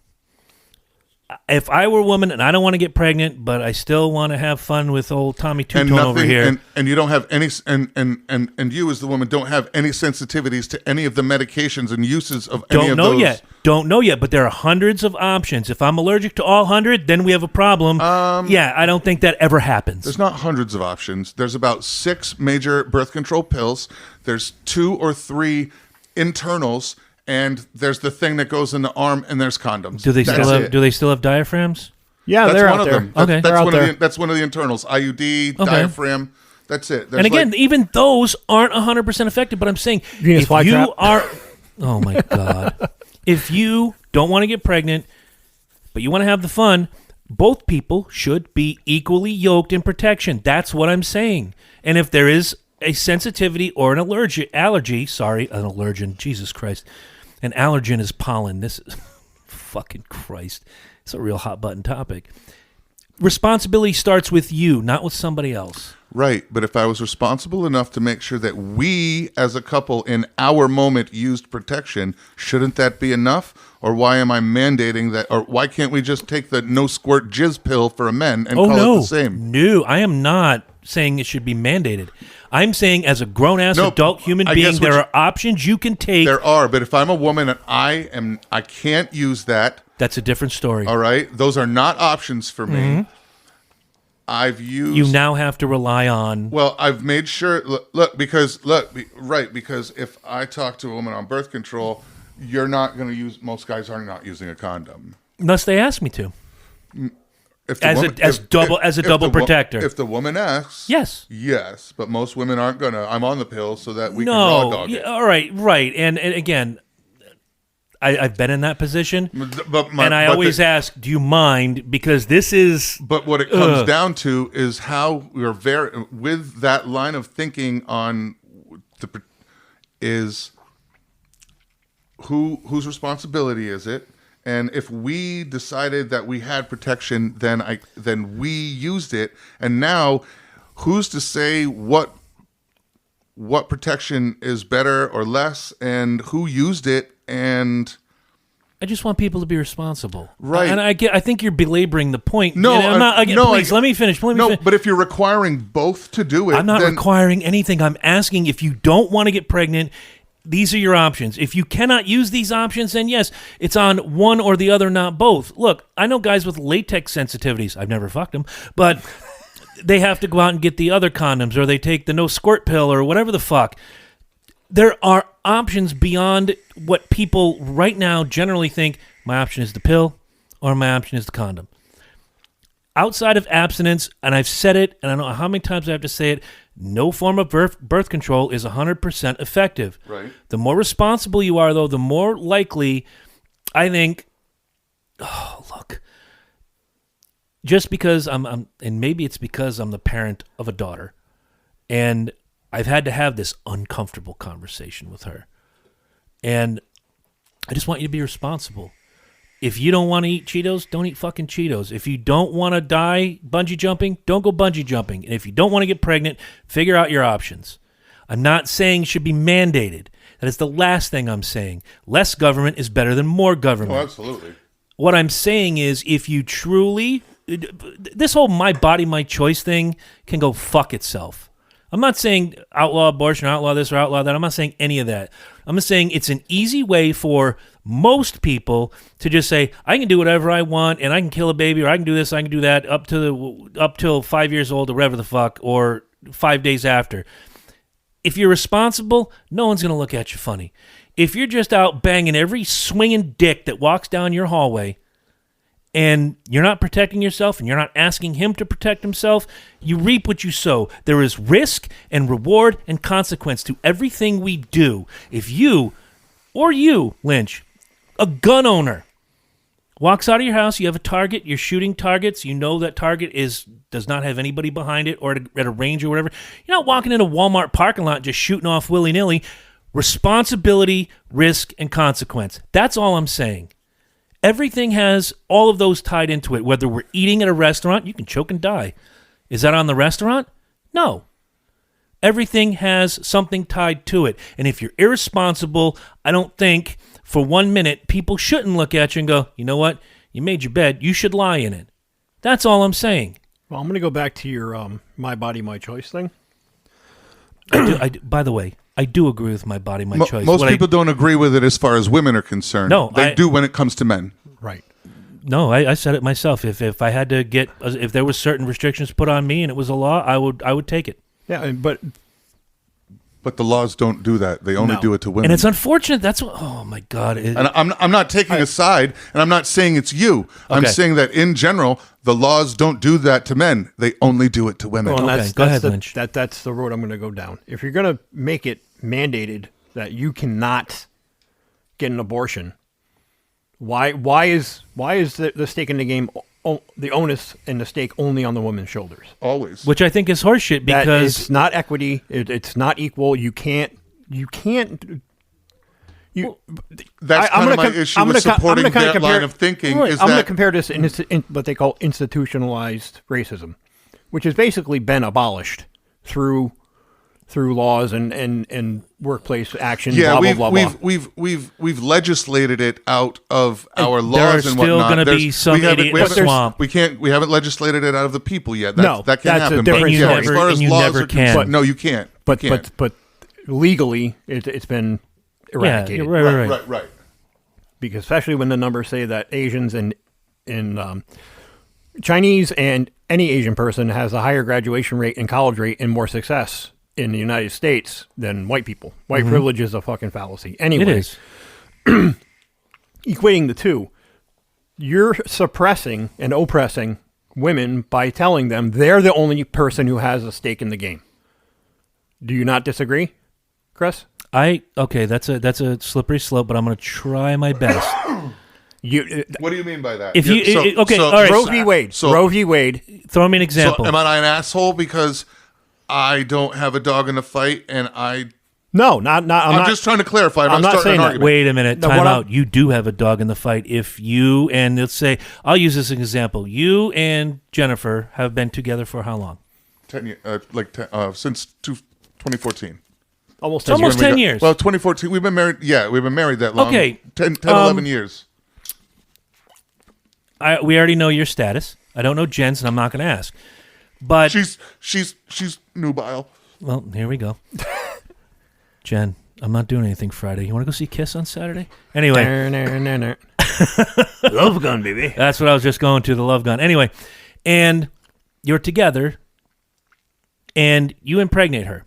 If I were a woman and I don't want to get pregnant, but I still want to have fun with old Tommy Two-Tone over here, and you don't have any, and you as the woman don't have any sensitivities to any of the medications and uses of any of those. Don't know yet, but there are hundreds of options. If I'm allergic to all 100, then we have a problem. I don't think that ever happens. There's not hundreds of options. There's about 6 major birth control pills. There's 2 or 3 internals. And there's the thing that goes in the arm, and there's condoms. Do they still have diaphragms? Yeah, they're out there. Okay, that's one of the internals. IUD, diaphragm. That's it. And again, even those aren't 100% effective. But I'm saying if you are, oh my god, if you don't want to get pregnant, but you want to have the fun, both people should be equally yoked in protection. That's what I'm saying. And if there is a sensitivity or an allergen, Jesus Christ. An allergen is pollen. This is fucking Christ. It's a real hot button topic. Responsibility starts with you, not with somebody else. Right, but if I was responsible enough to make sure that we as a couple in our moment used protection, shouldn't that be enough? Or why am I mandating that? Or why can't we just take the no squirt jizz pill for a men and call it the same? No, I am not saying it should be mandated. I'm saying as a grown-ass adult human being, there are options you can take. There are, but if I'm a woman and I can't use that. That's a different story. All right? Those are not options for me. Mm-hmm. You now have to rely on. Well, I've made sure. Because if I talk to a woman on birth control, you're not going to use. Most guys are not using a condom unless they ask me to. As a double protector. If the woman asks, yes, but most women aren't gonna. I'm on the pill so that we can raw dog it. All right, and again, I've been in that position, and I always ask, do you mind? Because this is. But what it comes down to is how we're with that line of thinking on is whose responsibility is it? And if we decided that we had protection, then we used it. And now, who's to say what protection is better or less, and who used it? And I just want people to be responsible, right? And I think you're belaboring the point. No, I'm not. Please let me finish. But if you're requiring both to do it, I'm not requiring anything. I'm asking if you don't want to get pregnant. These are your options. If you cannot use these options, then yes, it's on one or the other, not both. Look, I know guys with latex sensitivities. I've never fucked them, but they have to go out and get the other condoms, or they take the no squirt pill, or whatever the fuck. There are options beyond what people right now generally think. My option is the pill, or my option is the condom. Outside of abstinence, and I've said it, and I don't know how many times I have to say it, no form of birth control is 100% effective. Right. The more responsible you are, though, the more likely, I think, look, just because I'm and maybe it's because I'm the parent of a daughter, and I've had to have this uncomfortable conversation with her. And I just want you to be responsible. If you don't want to eat Cheetos, don't eat fucking Cheetos. If you don't want to die bungee jumping, don't go bungee jumping. And if you don't want to get pregnant, figure out your options. I'm not saying it should be mandated. That is the last thing I'm saying. Less government is better than more government. Oh, absolutely. What I'm saying is if you truly... This whole my body, my choice thing can go fuck itself. I'm not saying outlaw abortion or outlaw this or outlaw that. I'm not saying any of that. I'm just saying it's an easy way for most people to just say, I can do whatever I want and I can kill a baby or I can do this, I can do that up till 5 years old or whatever the fuck or 5 days after. If you're responsible, no one's going to look at you funny. If you're just out banging every swinging dick that walks down your hallway and you're not protecting yourself and you're not asking him to protect himself, you reap what you sow. There is risk and reward and consequence to everything we do. If you, or you, Lynch, a gun owner, walks out of your house, you have a target, you're shooting targets, you know that target does not have anybody behind it or at a range or whatever. You're not walking in a Walmart parking lot just shooting off willy-nilly. Responsibility, risk, and consequence. That's all I'm saying. Everything has all of those tied into it. Whether we're eating at a restaurant, you can choke and die. Is that on the restaurant? No. Everything has something tied to it. And if you're irresponsible, I don't think for 1 minute people shouldn't look at you and go, you know what? You made your bed. You should lie in it. That's all I'm saying. Well, I'm going to go back to your my body, my choice thing. By the way, I do agree with my body, my choice. Most people don't agree with it as far as women are concerned. No, they do when it comes to men. Right. No, I said it myself. If I had to if there was certain restrictions put on me and it was a law, I would take it. Yeah, but the laws don't do that. They only do it to women. And it's unfortunate. That's what. Oh my God. And I'm not taking a side, and I'm not saying it's you. I'm saying that in general, the laws don't do that to men. They only do it to women. Well, okay, go ahead, Lynch. That's the road I'm going to go down. If you're going to make it mandated that you cannot get an abortion, why is the stake in the game, the onus and the stake only on the woman's shoulders? Always. Which I think is horseshit because it's not equity. It's not equal. You can't. That's kind of my issue with supporting that line of thinking. Right, I'm going to compare this in what they call institutionalized racism, which has basically been abolished through laws and workplace action. Yeah, blah, blah, blah, we've legislated it out of our laws and whatnot. There's still going to be some idiot in the swamp. We haven't legislated it out of the people yet. No, that can't that's a happen. different But story. as far as And you laws never are can. concerned, no, you can't. But legally, it's been eradicated. Yeah, Right. Because especially when the numbers say that Asians and Chinese and any Asian person has a higher graduation rate and college rate and more success in the United States than white people. White privilege is a fucking fallacy. Anyway, it is. Equating the two, you're suppressing and oppressing women by telling them they're the only person who has a stake in the game. Do you not disagree, Chris? Okay, that's a slippery slope, but I'm going to try my best. What do you mean by that? All right. Roe v. Wade. Roe v. Wade. Throw me an example. So am I an asshole because I don't have a dog in the fight and I... No, I'm just trying to clarify. I'm not saying starting an that. argument. Wait a minute. No, Time out. You do have a dog in the fight. If you, and let's say, I'll use this as an example. You and Jennifer have been together for how long? 10 years, since 2014. Almost 10 years. Well, 2014. We've been married. Yeah, we've been married that long. Okay. 10 11 years. We already know your status. I don't know Jen's, and I'm not going to ask. But she's nubile. Well, here we go. Jen, I'm not doing anything Friday. You want to go see Kiss on Saturday? Anyway. Love gun, baby. That's what I was just going to, the love gun. Anyway, and you're together, and you impregnate her.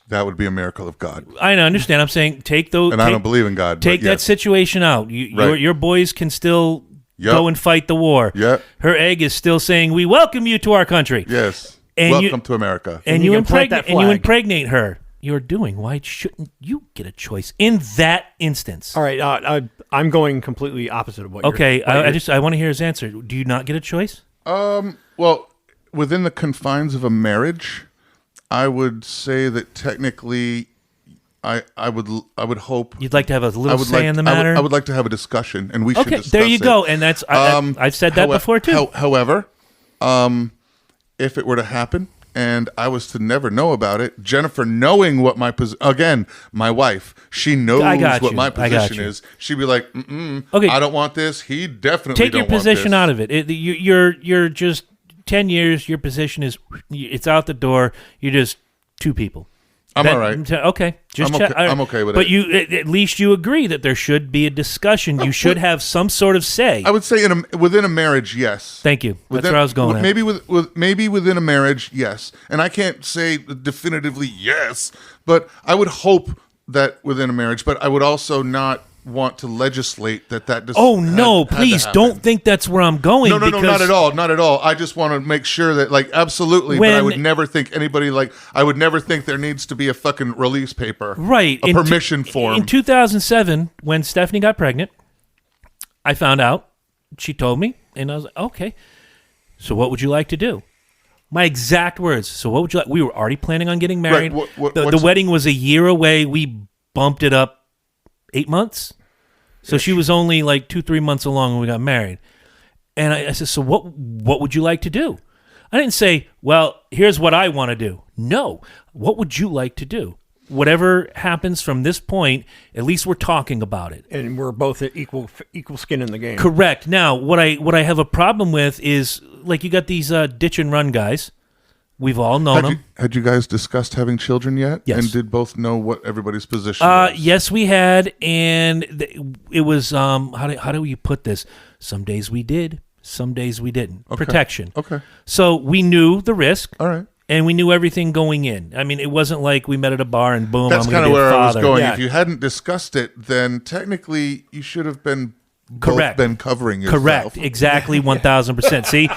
That would be a miracle of God. I understand. I'm saying take those. And I don't believe in God. Take that situation out. Your boys can still go and fight the war. Yep. Her egg is still saying, "We welcome you to our country." Yes. And welcome to America. And you impregnate her. You're doing. Why shouldn't you get a choice in that instance? All right. I'm going completely opposite of what. Okay. I want to hear his answer. Do you not get a choice? Well, within the confines of a marriage, I would say that technically, I would hope You'd like to have a little say like, in the matter? I would like to have a discussion, and we should discuss there you it. go. And that's I've said that before too. However, if it were to happen and I was to never know about it, Jennifer knowing what my again, my wife, she knows what my position is. She'd be like, okay, I don't want this. He definitely take don't your position want out of it. You're just 10 years. Your position is it's out the door. You're just two people. I'm all right. Okay, I'm okay with it. But you, at least you agree that there should be a discussion. You should have some sort of say. I would say within a marriage, yes. Thank you. That's where I was going. Maybe within a marriage, yes. And I can't say definitively yes, but I would hope that within a marriage. But I would also not want to legislate that. Oh no! Please don't think that's where I'm going. No, not at all, not at all. I just want to make sure that, like, absolutely. But I would never think anybody I would never think there needs to be a fucking release paper, right? A permission form. In 2007, when Stephanie got pregnant, I found out. She told me, and I was like, okay. So what would you like to do? My exact words. So what would you like? We were already planning on getting married. Right. The wedding was a year away. We bumped it up 8 months. So she was only like 2-3 months along when we got married. And I said, so what would you like to do? I didn't say, well, here's what I want to do. No. What would you like to do? Whatever happens from this point, at least we're talking about it. And we're both at equal skin in the game. Correct. Now, what I have a problem with is, like, you got these ditch and run guys. We've all known them. Had you guys discussed having children yet? Yes. And did both know what everybody's position was? Yes, we had, and it was how do you put this? Some days we did, some days we didn't. Okay. Protection. Okay. So we knew the risk. All right. And we knew everything going in. I mean, it wasn't like we met at a bar and boom, That's I'm going to be a kind of where I was father. going. Yeah. If you hadn't discussed it, then technically you should have been Correct. both been covering yourself. Correct. Exactly. 1,000%. See,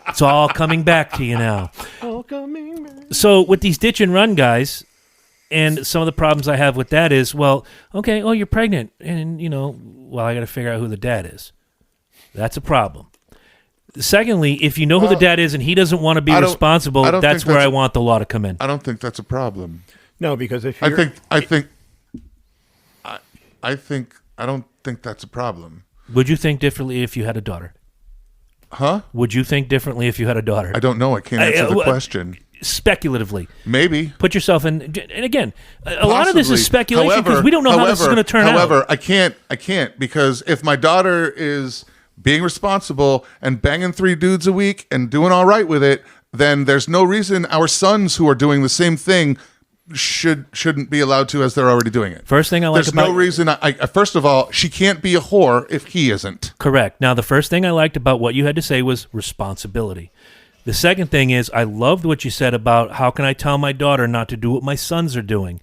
it's all coming back to you now. So with these ditch and run guys, and some of the problems I have with that is, well, okay, you're pregnant, and I got to figure out who the dad is. That's a problem. Secondly, if you know who the dad is and he doesn't want to be responsible, that's where I want the law to come in. I don't think that's a problem. No, because if I don't think that's a problem. Would you think differently if you had a daughter? Huh? Would you think differently if you had a daughter? I don't know. I can't answer the question. Speculatively. Maybe. Put yourself in, and again, a lot of this is speculation because we don't know how this is going to turn out. However, I can't because if my daughter is being responsible and banging 3 dudes a week and doing all right with it, then there's no reason our sons who are doing the same thing shouldn't be allowed to, as they're already doing it. First thing I like There's no reason. First of all, she can't be a whore if he isn't. Correct. Now, the first thing I liked about what you had to say was responsibility. The second thing is I loved what you said about how can I tell my daughter not to do what my sons are doing.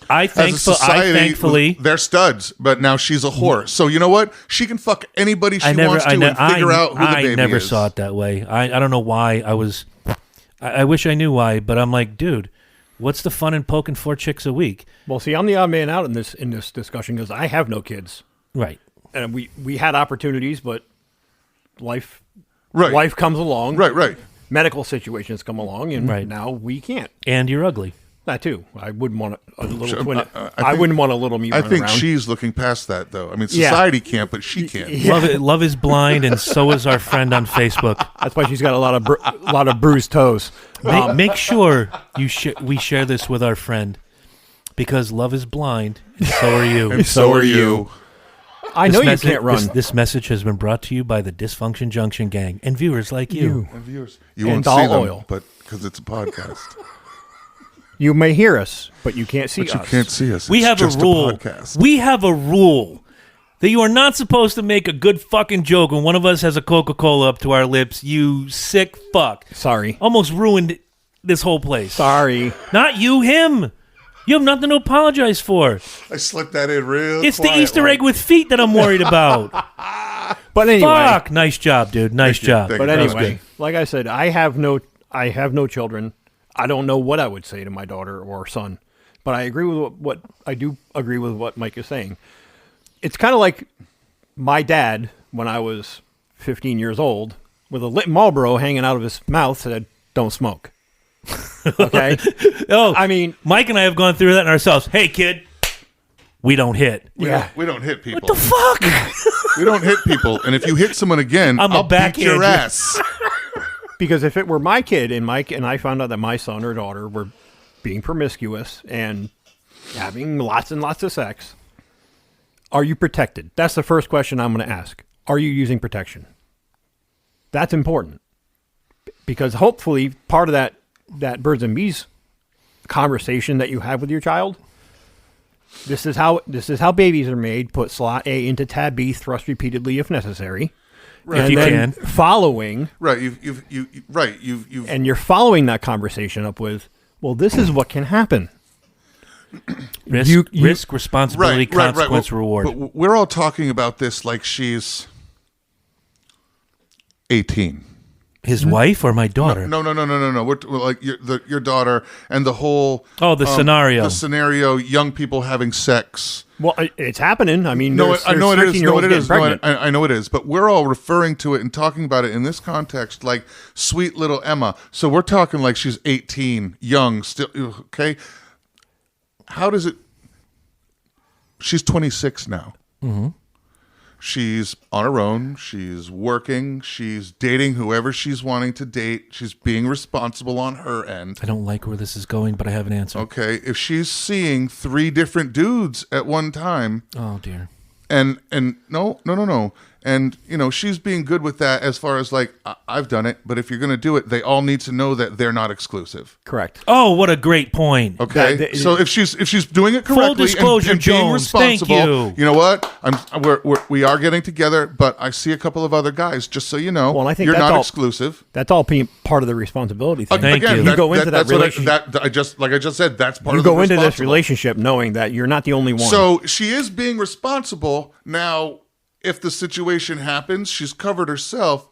Thankfully, they're studs, but now she's a whore. So you know what? She can fuck anybody she wants to and figure out who the baby is. I never saw it that way. I don't know why. I wish I knew why, but I'm like, dude, what's the fun in poking 4 chicks a week? Well, see, I'm the odd man out in this discussion because I have no kids. Right. And we had opportunities, but life comes along. Right. Medical situations come along, and now we can't. And you're ugly. That too. I wouldn't want a little twin. I wouldn't want a little me. I think around. she's looking past that, though. I mean, society can't, but she can. Yeah. Love is blind, and so is our friend on Facebook. That's why she's got a lot of bruised toes. Make sure we share this with our friend, because love is blind, and so are you. And so are you. I know you can't run. This message has been brought to you by the Dysfunction Junction gang and viewers like you. You won't see them, but because it's a podcast. You may hear us, but you can't see us. But you can't see us. We have a rule. We have a rule that you are not supposed to make a good fucking joke when one of us has a Coca-Cola up to our lips. You sick fuck. Sorry. Almost ruined this whole place. Sorry. Not you, him. You have nothing to apologize for. I slipped that in real It's the Easter egg with feet that I'm worried about. But anyway. Fuck. Nice job, dude. Nice job. But anyway, like I said, I have no children. I don't know what I would say to my daughter or son, but I agree with what I do agree with what Mike is saying. It's kind of like my dad when I was 15 years old with a lit Marlboro hanging out of his mouth said, "Don't smoke." Okay. Oh, I mean, Mike and I have gone through that ourselves. Hey, kid, we don't hit. We don't hit people. What the fuck? We don't hit people. And if you hit someone again, I'll beat your ass. because if it were my kid and Mike and I found out that my son or daughter were being promiscuous and having lots and lots of sex, are you protected? That's the first question I'm going to ask. Are you using protection? That's important. Because hopefully part of that birds and bees conversation that you have with your child, this is how babies are made. Put slot A into tab B, thrust repeatedly if necessary. Right. And If you then can. following, Right. You've and you're following that conversation up with, well, this is what can happen. Risk, responsibility, consequence, Well, reward. But we're all talking about this like she's 18. His wife or my daughter? No. We're like your daughter and the whole The scenario. The scenario, young people having sex. Well, it's happening. I mean, I know it is. No, it is. No, Pregnant. I know it is. But we're all referring to it and talking about it in this context, like sweet little Emma. So we're talking like she's 18, young, still. Okay. How does it? She's 26 now. Mm-hmm. She's on her own. She's working. She's dating whoever she's wanting to date. She's being responsible on her end. I don't like where this is going, but I have an answer. Okay. If she's seeing 3 different dudes at one time, Oh, dear. and no. And, she's being good with that as far as like, I've done it, but if you're going to do it, they all need to know that they're not exclusive. Correct. Oh, what a great point. Okay. So if she's doing it correctly Full disclosure, and being Jones, thank responsible, you. know what? We are getting together, but I see a couple of other guys, just so you know. Well, I think you're that's not all- exclusive. That's all part of the responsibility thing. Thank you. You go into that that's what relationship. I just said, that's part You of the go into this responsible. relationship knowing that you're not the only one. So she is being responsible. Now, if the situation happens, she's covered herself.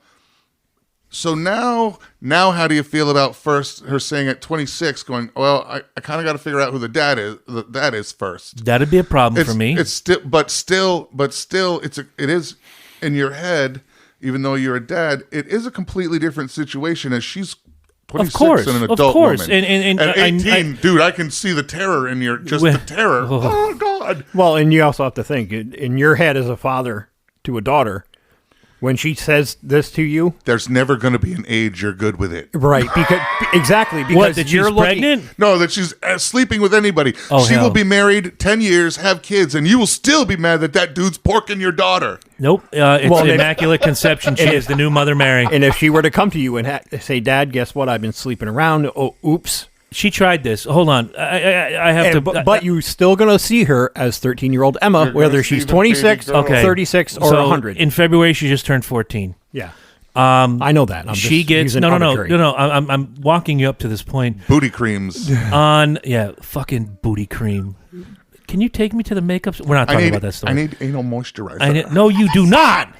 So now how do you feel about her saying at 26 going, well, I kind of got to figure out who the dad is first. That'd be a problem for me. It's still, but still, it is in your head, even though you're a dad, it is a completely different situation as she's 26 Of course, and an of adult course. woman. And at 18, dude, I can see the terror in the terror. Oh, God. Well, and you also have to think, in your head as a father to a daughter, when she says this to you, There's never going to be an age you're good with it. right? Because exactly because What, that you're she's looking, pregnant? No, that she's sleeping with anybody. Oh, she hell. will be married 10 years, have kids, and you will still be mad that dude's porking your daughter. Nope. It's Well, Immaculate Conception. She is the new Mother Mary. And if she were to come to you and say, "Dad, guess what? I've been sleeping around." Oh, oops. She tried this. Hold on. I have to. But you're still going to see her as 13-year-old Emma, You're whether gonna she's see the 26, baby girl. Okay. 36, or so 100. in February, she just turned 14. Yeah. I know that. I'm She just gets using no. arbitrary. I'm walking you up to this point. Booty creams. Fucking booty cream. Can you take me to the makeup? We're not talking about that story. I need anal moisturizer. No, you do not.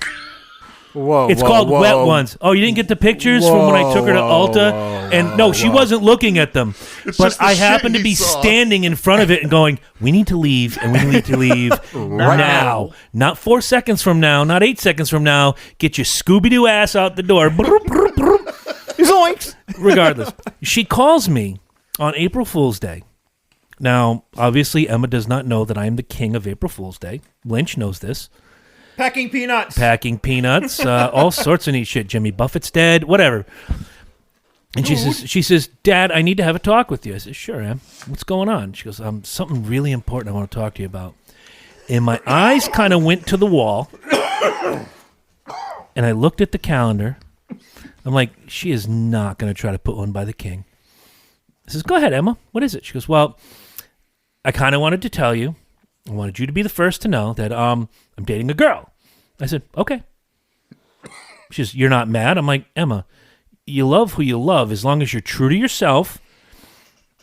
Whoa, It's whoa, called whoa. Wet Ones. Oh, you didn't get the pictures from when I took her to Ulta? And no, she wasn't looking at them. It's But just the I shit happened to he be saw. standing in front of it and going, we need to leave, and we need to leave now. Not 4 seconds from now, not 8 seconds from now. Get your Scooby-Doo ass out the door. Zoinks. Regardless. She calls me on April Fool's Day. Now, obviously, Emma does not know that I am the king of April Fool's Day. Lynch knows this. Packing peanuts. Packing peanuts, all sorts of neat shit. Jimmy Buffett's dead, whatever. And she says, Dad, I need to have a talk with you. I said, sure, Em. What's going on? She goes, something really important I want to talk to you about. And my eyes kind of went to the wall, and I looked at the calendar. I'm like, she is not going to try to put one by the king. I says, go ahead, Emma. What is it? She goes, well, I kind of wanted to tell you. I wanted you to be the first to know that I'm dating a girl. I said, okay. She says, you're not mad? I'm like, Emma, you love who you love as long as you're true to yourself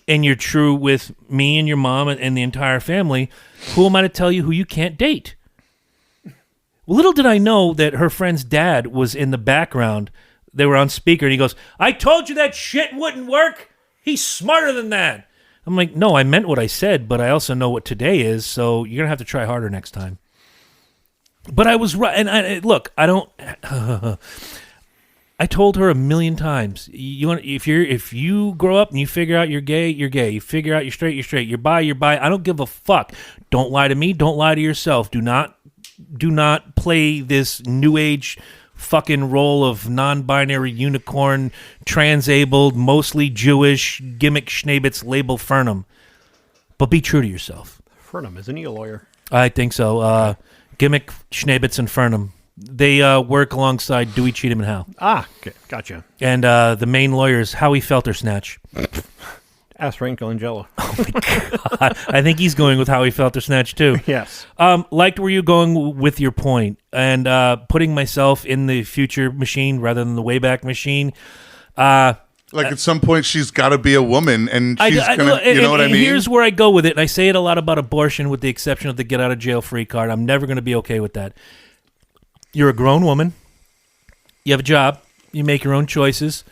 and you're true with me and your mom and the entire family. Who am I to tell you who you can't date? Well, little did I know that her friend's dad was in the background. They were on speaker, and he goes, I told you that shit wouldn't work. He's smarter than that. I'm like, no, I meant what I said, but I also know what today is, so you're going to have to try harder next time. But I was right. And look, I don't... I told her a million times. If you grow up and you figure out you're gay, you're gay. You figure out you're straight, you're straight. You're bi, you're bi. I don't give a fuck. Don't lie to me. Don't lie to yourself. Do not play this new age fucking role of non-binary unicorn, transabled, mostly Jewish gimmick schnabitz label Fernum. But be true to yourself. Fernum, isn't he a lawyer? I think so. Gimmick Schnabitz and Fernum. They work alongside Dewey, Cheatham, and Howe. Ah, okay, gotcha. And the main lawyer is Howie Feltersnatch. Ask Frank Langella. Oh my God. I think he's going with Howie Feltersnatch too. Yes. Liked where you're going with your point, and putting myself in the future machine rather than the Wayback Machine. Like at some point, she's got to be a woman, and she's gonna. You know what I mean? Here's where I go with it, and I say it a lot about abortion, with the exception of the get out of jail free card. I'm never going to be okay with that. You're a grown woman. You have a job. You make your own choices.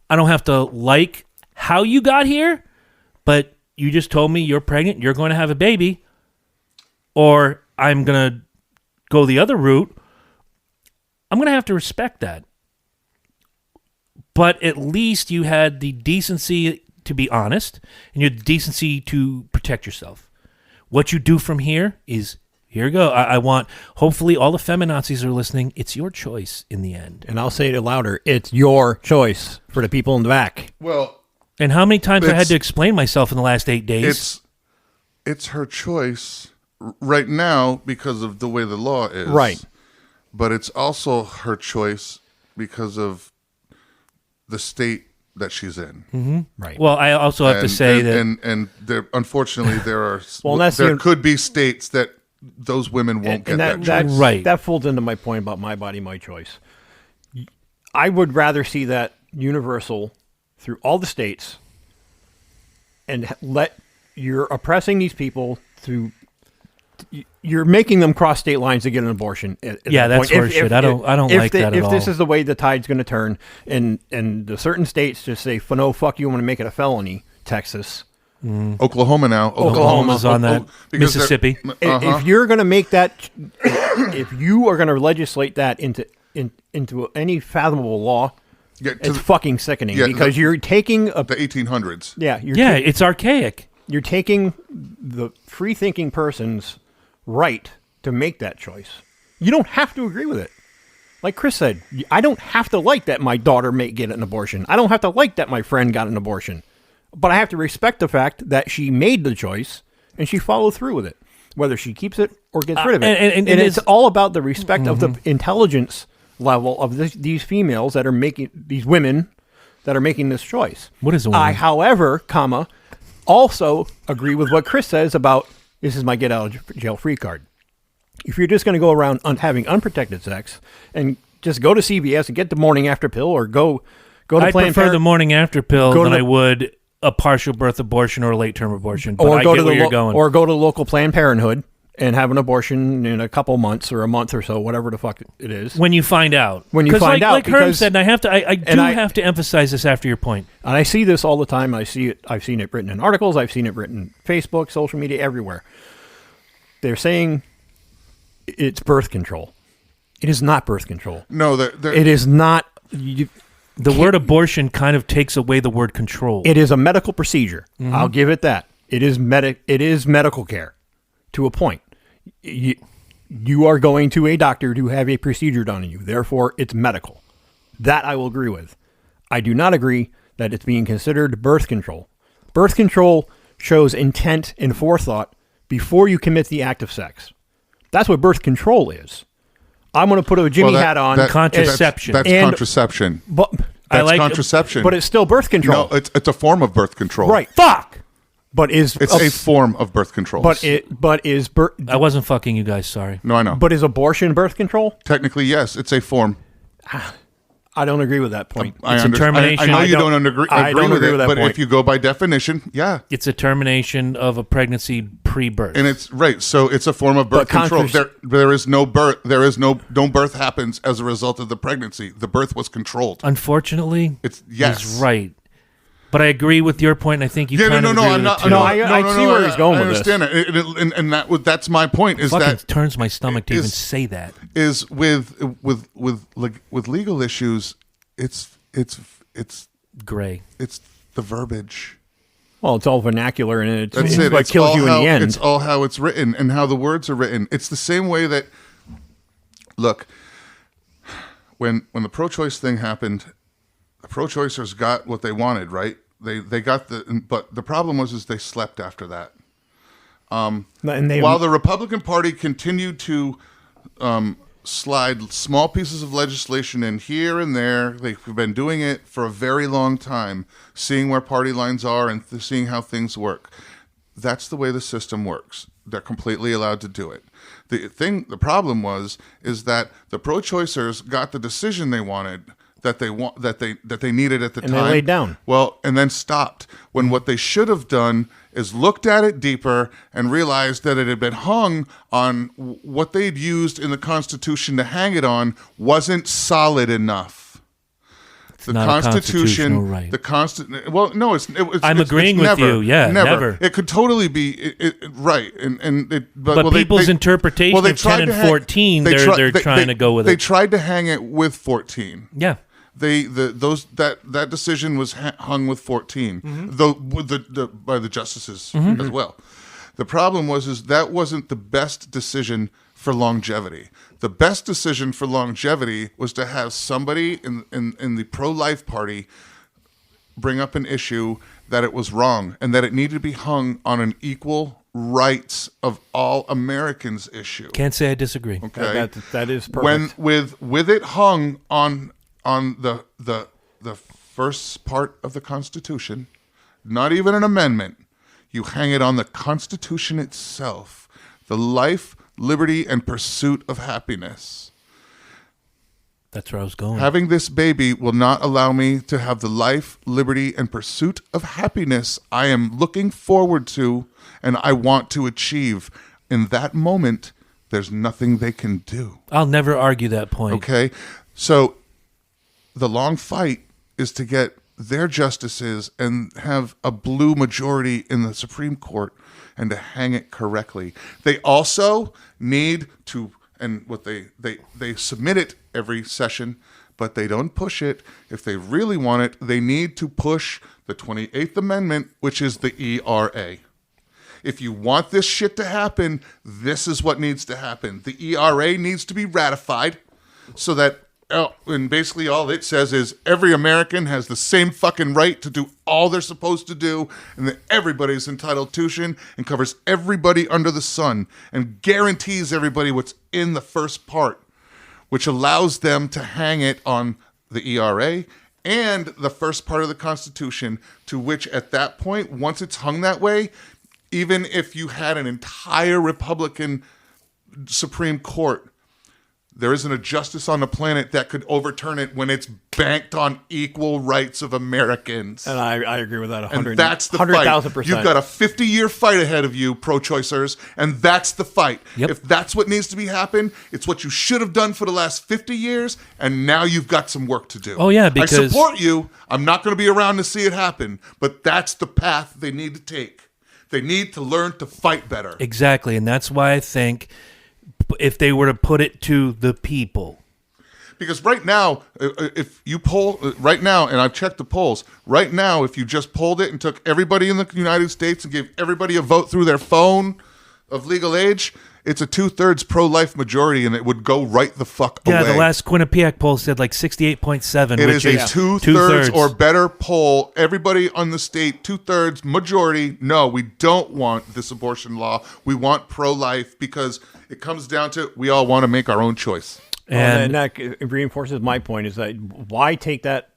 I don't have to like how you got here, but you just told me you're pregnant. You're going to have a baby, or I'm going to go the other route. I'm going to have to respect that. But at least you had the decency to be honest, and you had the decency to protect yourself. What you do from here is, here you go. I want, hopefully all the feminazis are listening. It's your choice in the end. And I'll say it louder. It's your choice for the people in the back. Well, and how many times I had to explain myself in the last 8 days? It's her choice right now because of the way the law is. Right. But it's also her choice because of the state that she's in. Mm-hmm. Right. Well, I also have to say that... there, unfortunately, there are... well, there could be states that those women won't get that choice. Right. That folds into my point about my body, my choice. I would rather see that universal through all the states and you're oppressing these people through... You're making them cross state lines to get an abortion. Yeah, that's horseshit. I don't like that at all. If this is the way the tide's going to turn, and the certain states just say, "No, fuck you, I'm going to make it a felony." Texas, Oklahoma now. Oklahoma's on that. Mississippi. If you're going to make that, if you are going to legislate that into any fathomable law, it's fucking sickening because you're taking the 1800s. Yeah, it's archaic. You're taking the free-thinking person's right to make that choice. You don't have to agree with it. Like Chris said, I don't have to like that my daughter may get an abortion. I don't have to like that my friend got an abortion. But I have to respect the fact that she made the choice and she followed through with it, whether she keeps it or gets rid of it. And it's all about the respect of the intelligence level of these females that are making, these women that are making this choice. What is a woman? I, however, also agree with what Chris says about this is my get out of jail free card. If you're just going to go around having unprotected sex and just go to CVS and get the morning after pill or go to I Planned prefer the morning after pill than I would a partial birth abortion or a late term abortion. But I get where you're going. Or go to local Planned Parenthood and have an abortion in a couple months or a month or so, whatever the fuck it is. When you find out. Like Herm said, and I have to emphasize this after your point. And I see this all the time. I've seen it written in articles. I've seen it written Facebook, social media, everywhere. They're saying it's birth control. It is not birth control. No, it is not. The word abortion kind of takes away the word control. It is a medical procedure. Mm-hmm. I'll give it that. It is medical care to a point. You are going to a doctor to have a procedure done on you. Therefore, it's medical. That I will agree with. I do not agree that it's being considered birth control. Birth control shows intent and forethought before you commit the act of sex. That's what birth control is. I'm going to put a Jimmy hat on. Contraception. That's contraception. But that's contraception. But it's still birth control. No, it's a form of birth control. Right. Fuck. But it's a form of birth control. I wasn't fucking you guys. Sorry. No, I know. But is abortion birth control? Technically, yes. It's a form. I don't agree with that point. It's a termination. I know you don't agree with it, but point. if you go by definition, yeah. It's a termination of a pregnancy pre-birth. And it's right. So it's a form of birth control. There is no birth. There is no birth happens as a result of the pregnancy. The birth was controlled. Unfortunately, yes. He's right. But I agree with your point. And I think you I'm not. I see where he's going with this. I understand it. And that's my point. Is that turns my stomach to even say that. Is with legal issues, it's Gray. It's the verbiage. Well, it's all vernacular, and it's That's it. what It's kills all you in how, the end. It's all how it's written and how the words are written. It's the same way that, look, when the pro-choice thing happened, the pro-choicers got what they wanted, right? They got but the problem was they slept after that. While the Republican Party continued to slide small pieces of legislation in here and there, they've been doing it for a very long time, seeing where party lines are and seeing how things work. That's the way the system works. They're completely allowed to do it. The problem is that the pro-choicers got the decision they wanted, that they needed at the time. And they laid down. Well, and then stopped. When what they should have done is looked at it deeper and realized that it had been hung on what they'd used in the Constitution to hang it on wasn't solid enough. The not Constitution, a constitutional right. Well, no, it's. I'm agreeing with never, you. Yeah, never. It could totally be right, but people's interpretation of 10 and 14, they're trying to go with it. They tried to hang it with 14. Yeah. That decision was hung with 14, by the justices as well. The problem was that wasn't the best decision for longevity. The best decision for longevity was to have somebody in the pro-life party bring up an issue that it was wrong and that it needed to be hung on an equal rights of all Americans issue. Can't say I disagree. Okay, that is perfect. With it hung on the first part of the Constitution, not even an amendment. You hang it on the Constitution itself, the life, liberty, and pursuit of happiness. That's where I was going. Having this baby will not allow me to have the life, liberty, and pursuit of happiness I am looking forward to and I want to achieve. In that moment, there's nothing they can do. I'll never argue that point. Okay? So the long fight is to get their justices and have a blue majority in the Supreme Court and to hang it correctly. They also need to, and what they submit it every session, but they don't push it. If they really want it, they need to push the 28th Amendment, which is the ERA. If you want this shit to happen, this is what needs to happen. The ERA needs to be ratified so that, and basically all it says is every American has the same fucking right to do all they're supposed to do, and that everybody's entitled to tuition, and covers everybody under the sun and guarantees everybody what's in the first part, which allows them to hang it on the ERA and the first part of the Constitution, to which at that point, once it's hung that way, even if you had an entire Republican Supreme Court, there isn't a justice on the planet that could overturn it when it's banked on equal rights of Americans. And I agree with that 100,000%. And that's the fight. You've got a 50-year fight ahead of you, pro-choicers, and that's the fight. Yep. If that's what needs to be happen, it's what you should have done for the last 50 years, and now you've got some work to do. Oh, yeah, because I support you. I'm not going to be around to see it happen, but that's the path they need to take. They need to learn to fight better. Exactly, and that's why I think if they were to put it to the people. Because right now, if you poll right now, and I've checked the polls, right now, if you just polled it and took everybody in the United States and gave everybody a vote through their phone of legal age, it's a 2/3 pro-life majority, and it would go right the fuck away. Yeah, the last Quinnipiac poll said like 68.7. It is a two-thirds or better poll. Everybody on the state, 2/3 majority. No, we don't want this abortion law. We want pro-life, because it comes down to we all want to make our own choice. And that reinforces my point: is that why take that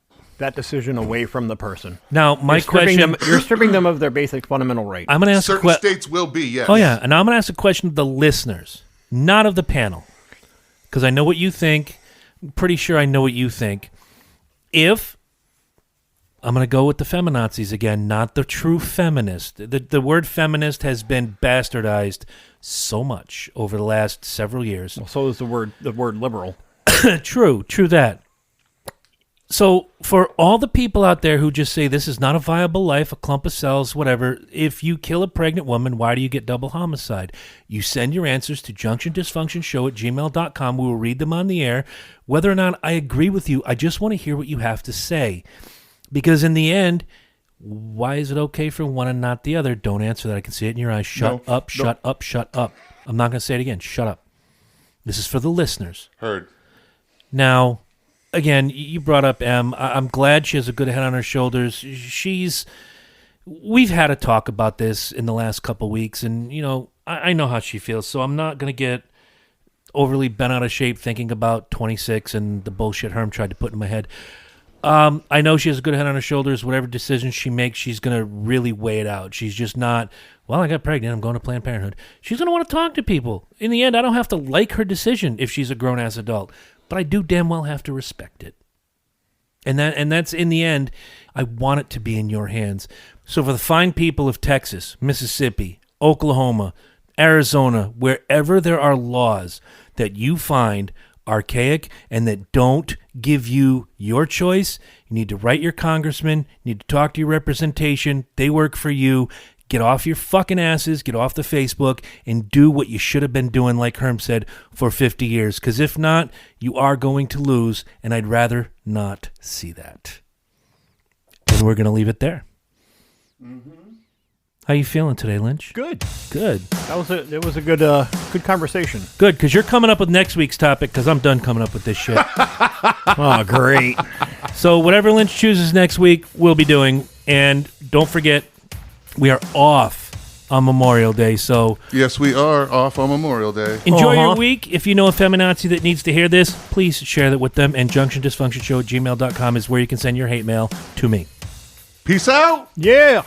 decision away from the person? Now, my question: you're stripping them of their basic fundamental right. I'm going to ask certain states will be, yes. Oh yeah, and I'm going to ask a question of the listeners, not of the panel, because I know what you think. I'm pretty sure I know what you think. If I'm going to go with the feminazis again, not the true feminist. The word feminist has been bastardized so much over the last several years. Well, so is the word liberal. True that. So for all the people out there who just say this is not a viable life, a clump of cells, whatever, if you kill a pregnant woman, why do you get double homicide? You send your answers to junctiondysfunctionshow@gmail.com. We will read them on the air. Whether or not I agree with you, I just want to hear what you have to say. Because in the end, why is it okay for one and not the other? Don't answer that. I can see it in your eyes. Shut up. I'm not going to say it again. Shut up. This is for the listeners. Heard. Now, again, you brought up M. I'm glad she has a good head on her shoulders. We've had a talk about this in the last couple weeks, and, I know how she feels, so I'm not going to get overly bent out of shape thinking about 26 and the bullshit Herm tried to put in my head. I know she has a good head on her shoulders. Whatever decision she makes, she's going to really weigh it out. She's just not, I got pregnant, I'm going to Planned Parenthood. She's going to want to talk to people. In the end, I don't have to like her decision if she's a grown-ass adult. But I do damn well have to respect it. And that's, in the end, I want it to be in your hands. So for the fine people of Texas, Mississippi, Oklahoma, Arizona, wherever there are laws that you find archaic and that don't give you your choice, you need to write your congressman, you need to talk to your representation. They work for you. Get off your fucking asses, get off the Facebook, and do what you should have been doing, like Herm said, for 50 years. Because if not, you are going to lose, and I'd rather not see that. And we're going to leave it there. Mm-hmm. How you feeling today, Lynch? Good. It was a good conversation. Good, because you're coming up with next week's topic, because I'm done coming up with this shit. Oh, great. So whatever Lynch chooses next week, we'll be doing. And don't forget, we are off on Memorial Day, so... Yes, we are off on Memorial Day. Enjoy your week. If you know a feminazi that needs to hear this, please share that with them. And junctiondysfunctionshow@gmail.com is where you can send your hate mail to me. Peace out! Yeah!